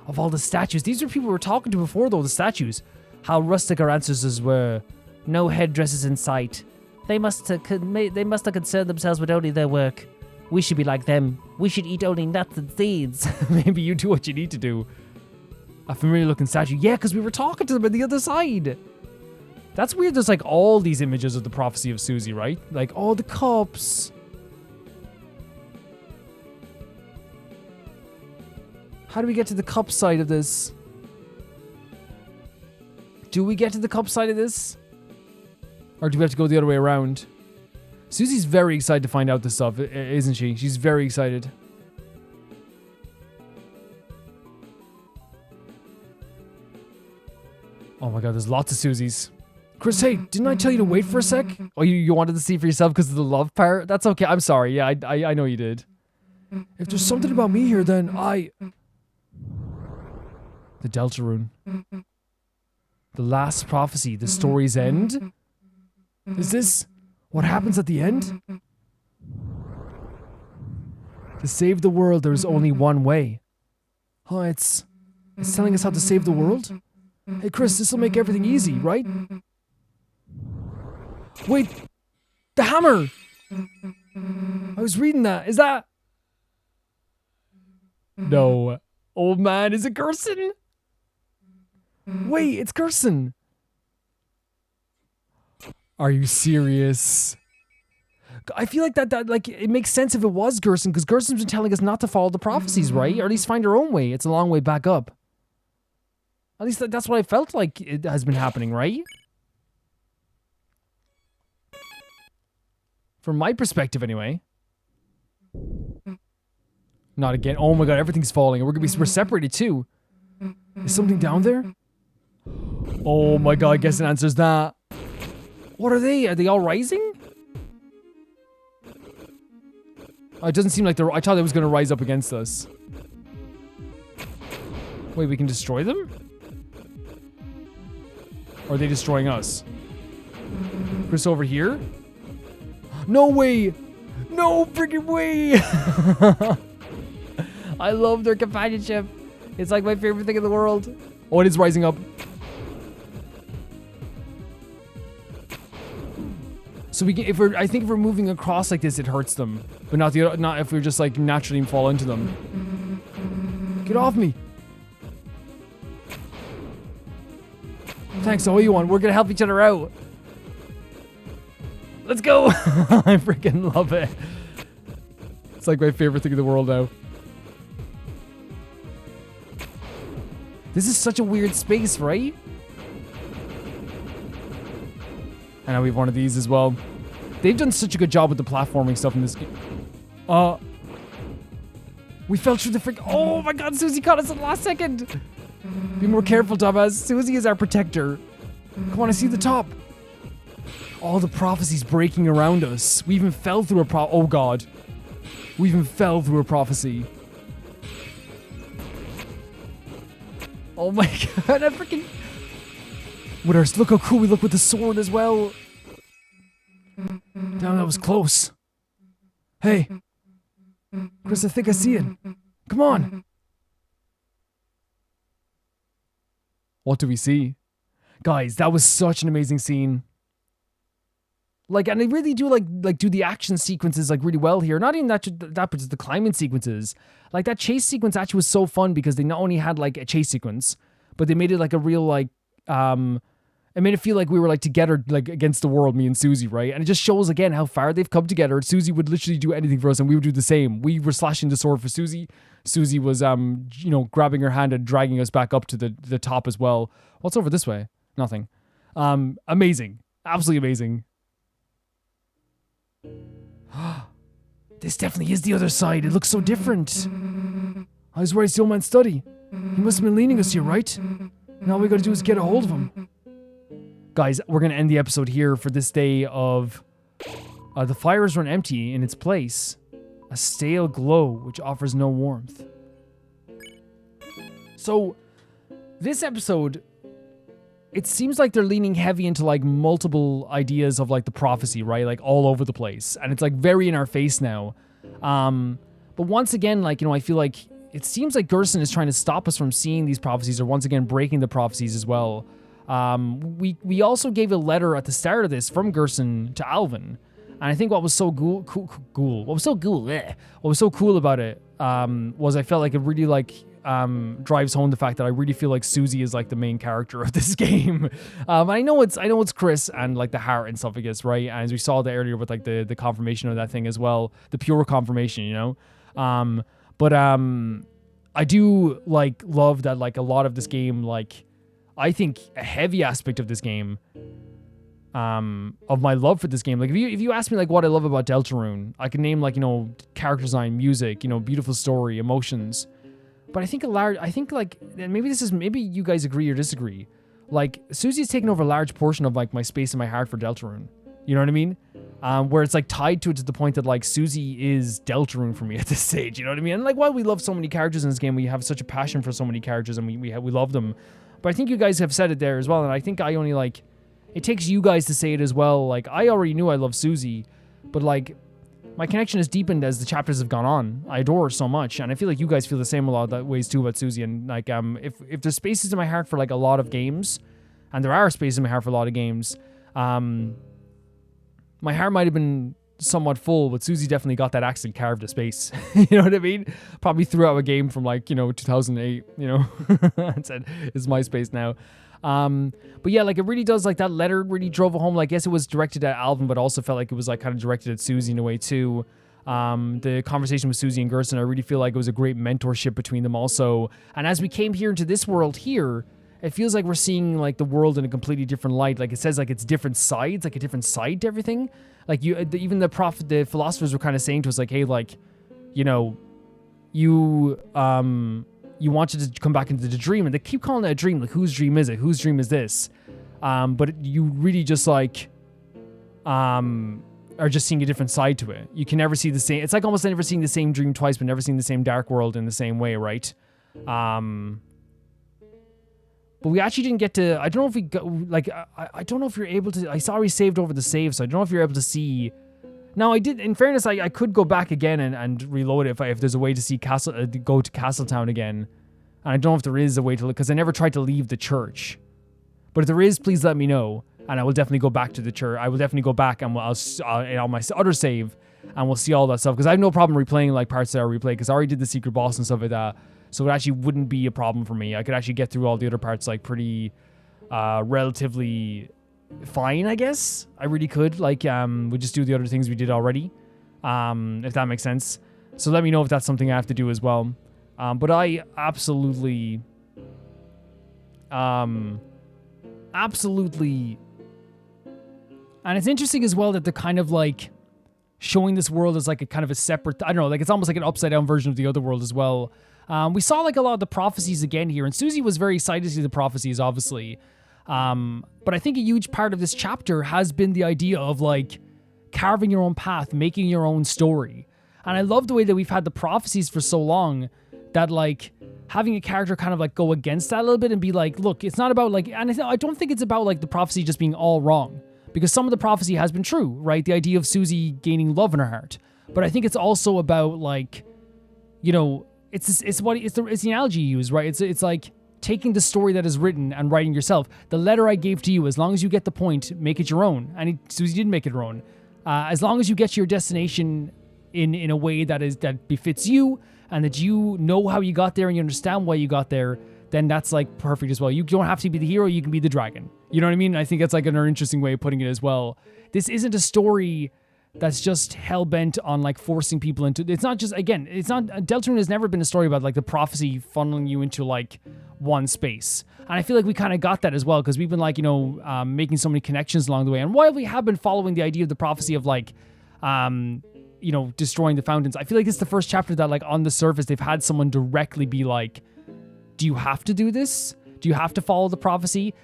of all the statues. These are people we were talking to before, though, the statues. How rustic our ancestors were. No headdresses in sight. They must have concerned themselves with only their work. We should be like them. We should eat only nuts and seeds. Maybe you do what you need to do. A familiar looking statue. Yeah, because we were talking to them on the other side. That's weird. There's like all these images of the prophecy of Susie, right? Like all the cups. How do we get to the cup side of this? Do we get to the cup side of this? Or do we have to go the other way around? Susie's very excited to find out this stuff, isn't she? She's very excited. Oh my god, there's lots of Susies. Chris, hey, didn't I tell you to wait for a sec? Oh, you wanted to see for yourself because of the love part? That's okay. I'm sorry. Yeah, I know you did. If there's something about me here, then The Deltarune. The last prophecy, the story's end? Is this what happens at the end? To save the world, there is only one way. Oh, it's telling us how to save the world? Hey, Chris, this'll make everything easy, right? Wait, the hammer! I was reading that. Is that... No. Old man, is it Gerson? Wait, it's Gerson. Are you serious? I feel like that like it makes sense if it was Gerson, because Gerson's been telling us not to follow the prophecies, right? Or at least find our own way. It's a long way back up. At least that's what I felt like it has been happening, right? From my perspective, anyway. Not again. Oh my god, everything's falling. We're separated too. Is something down there? Oh my god, I guess it answers that. What are they? Are they all rising? Oh, it doesn't seem like I thought it was going to rise up against us. Wait, we can destroy them? Or are they destroying us? Chris over here? No way! No freaking way! I love their companionship. It's like my favorite thing in the world. Oh, it is rising up. So we can, I think if we're moving across like this, it hurts them, but not if we're just like naturally fall into them. Get off me! Thanks, all you want. We're gonna help each other out. Let's go! I freaking love it. It's like my favorite thing in the world now. This is such a weird space, right? And now we have one of these as well. They've done such a good job with the platforming stuff in this game. We fell through the oh my god, Susie caught us at the last second! Be more careful, Thomas. Susie is our protector. Come on, I see the top. All the prophecies breaking around us. We even fell through a oh god. We even fell through a prophecy. Oh my god, I freaking... Look how cool we look with the sword as well. Damn, that was close. Hey. Chris, I think I see it. Come on. What do we see? Guys, that was such an amazing scene. Like, and they really do do the action sequences like really well here. Not even that, but just the climbing sequences. Like that chase sequence actually was so fun because they not only had like a chase sequence, but they made it like a real like it made it feel like we were like together, like against the world, me and Susie, right? And it just shows again how far they've come together. Susie would literally do anything for us, and we would do the same. We were slashing the sword for Susie. Susie was you know, grabbing her hand and dragging us back up to the top as well. What's over this way? Nothing. Amazing. Absolutely amazing. This definitely is the other side. It looks so different. I was worried it's the old man's study. He must have been leading us here, right? Now all we gotta do is get a hold of him. Guys, we're gonna end the episode here for this day of the fires run empty in its place. A stale glow which offers no warmth. So, this episode, it seems like they're leaning heavy into like multiple ideas of like the prophecy, right? Like all over the place. And it's like very in our face now. But once again, like, you know, I feel like it seems like Gerson is trying to stop us from seeing these prophecies, or once again breaking the prophecies as well. We also gave a letter at the start of this from Gerson to Alvin. And I think what was so cool about it was I felt like it really like drives home the fact that I really feel like Susie is like the main character of this game. I know it's Chris and like the heart and stuff, I guess, right? And as we saw that earlier with like the confirmation of that thing as well, the pure confirmation, you know. But I do like love that like a lot of this game, like I think, a heavy aspect of this game, of my love for this game. Like, if you ask me, like, what I love about Deltarune, I can name, like, character design, music, beautiful story, emotions. But I think like, and maybe you guys agree or disagree, like, Susie's taken over a large portion of, like, my space in my heart for Deltarune. You know what I mean? Where it's, like, tied to it to the point that, like, Susie is Deltarune for me at this stage. You know what I mean? And, like, while we love so many characters in this game, we have such a passion for so many characters, and we love them. But I think you guys have said it there as well, and I think I only, like, it takes you guys to say it as well. Like, I already knew I love Susie, but, like, my connection has deepened as the chapters have gone on. I adore her so much, and I feel like you guys feel the same a lot of ways too about Susie. And, like, if there's spaces in my heart for, like, a lot of games, and there are spaces in my heart for a lot of games, my heart might have been somewhat full, but Susie definitely got that accent carved a space. You know what I mean? Probably threw out a game from, like, 2008, and said, it's my space now. But yeah, like, it really does, like, that letter really drove it home. Like, yes, it was directed at Alvin, but also felt like it was, like, kind of directed at Susie in a way too. The conversation with Susie and Gerson, I really feel like it was a great mentorship between them also. And as we came here into this world here, it feels like we're seeing, like, the world in a completely different light. Like, it says, like, it's different sides, like a different side to everything. Like, even the philosophers were kind of saying to us, like, hey, like, you wanted to come back into the dream, and they keep calling it a dream. Like, whose dream is it? Whose dream is this? But you really just, like, are just seeing a different side to it. You can never see the same. It's like almost never seeing the same dream twice, but never seeing the same dark world in the same way, right? But we actually didn't get to. I don't know if we got, like. I don't know if you're able to. I saw we saved over the save, so I don't know if you're able to see. Now, I did. In fairness, I could go back again and reload it if there's a way to see go to Castletown again. And I don't know if there is a way to look, because I never tried to leave the church. But if there is, please let me know, and I will definitely go back to the church. I will definitely go back and I'll on my other save, and we'll see all that stuff. Because I have no problem replaying, like, parts that I replay, because I already did the secret boss and stuff like that. So it actually wouldn't be a problem for me. I could actually get through all the other parts, like, pretty relatively fine, I guess. I really could. Like, we just do the other things we did already, if that makes sense. So let me know if that's something I have to do as well. But I absolutely, and it's interesting as well that they're kind of, like, showing this world as, like, a kind of a separate, I don't know, like, it's almost like an upside down version of the other world as well. We saw, like, a lot of the prophecies again here, and Susie was very excited to see the prophecies, obviously. But I think a huge part of this chapter has been the idea of, like, carving your own path, making your own story. And I love the way that we've had the prophecies for so long, that, like, having a character kind of, like, go against that a little bit and be like, look, it's not about, like, and I don't think it's about, like, the prophecy just being all wrong, because some of the prophecy has been true, right? The idea of Susie gaining love in her heart. But I think it's also about, like, it's the analogy you use, right? It's like taking the story that is written and writing yourself. The letter I gave to you, as long as you get the point, make it your own. And Susie did make it her own. As long as you get to your destination in a way that befits you, and that you know how you got there and you understand why you got there, then that's, like, perfect as well. You don't have to be the hero, you can be the dragon. You know what I mean? I think that's, like, an interesting way of putting it as well. This isn't a story that's just hell-bent on, like, forcing people into... It's not just... Again, it's not... Deltarune has never been a story about, like, the prophecy funneling you into, like, one space. And I feel like we kind of got that as well, because we've been, like, making so many connections along the way. And while we have been following the idea of the prophecy of, like, destroying the fountains, I feel like it's the first chapter that, like, on the surface, they've had someone directly be like, do you have to do this? Do you have to follow the prophecy?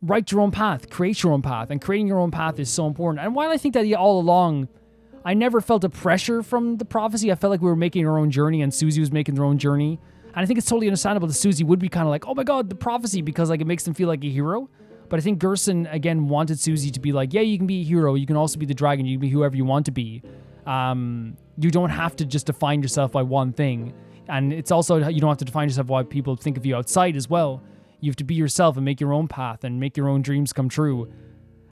Write your own path, create your own path, and creating your own path is so important. And while I think that all along, I never felt a pressure from the prophecy, I felt like we were making our own journey, and Susie was making their own journey. And I think it's totally understandable that Susie would be kind of like, oh my god, the prophecy, because, like, it makes them feel like a hero. But I think Gerson, again, wanted Susie to be like, yeah, you can be a hero, you can also be the dragon, you can be whoever you want to be. You don't have to just define yourself by one thing. And it's also, you don't have to define yourself by what people think of you outside as well. You have to be yourself and make your own path and make your own dreams come true.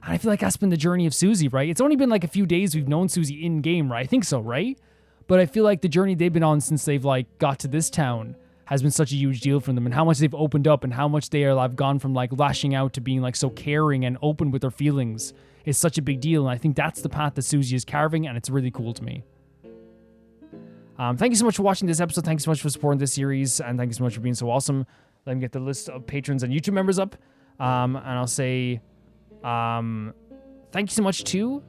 And I feel like that's been the journey of Susie, right? It's only been, like, a few days we've known Susie in-game, right? I think so, right? But I feel like the journey they've been on since they've, like, got to this town has been such a huge deal for them, and how much they've opened up and how much they have gone from, like, lashing out to being, like, so caring and open with their feelings is such a big deal. And I think that's the path that Susie is carving, and it's really cool to me. Thank you so much for watching this episode. Thank you so much for supporting this series, and thank you so much for being so awesome. Let me get the list of patrons and YouTube members up. And I'll say thank you so much to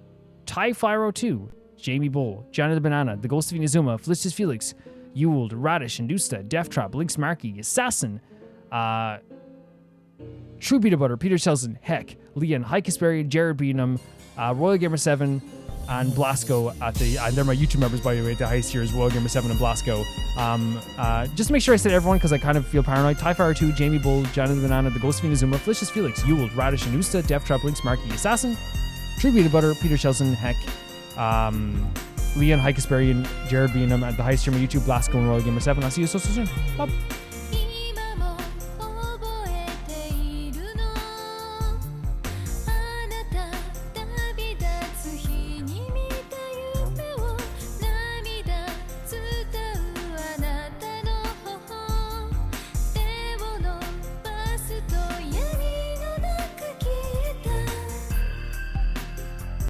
Ty502, Jamie Bull, Johnny the Banana, The Ghost of Inazuma, Felicitas Felix, Ewald, Radish, Industa, Death Trap, Lynx Markey, Assassin, True Peanut Butter, Peter Shelson, Heck, Leon, High Kasperian, Jared Beanham, Royal Gamer 7, and Blasco at the, and they're my YouTube members, by the way, the highest tiers, Royal Gamer 7 and Blasco. Just to make sure I said everyone, because I kind of feel paranoid. Tyfire 2, Jamie Bull, Johnny the Banana, The Ghost of Inazuma, Felicitas Felix, Ewald, Radish, Anusta, Death Trap, Lynx Markey, Assassin, True Peanut Butter, Peter Shelson, Heck, Leon, High Kasperian, Jared Beanham at the highest tier of YouTube, Blasco, and Royal Gamer 7. I'll see you so soon. Bye.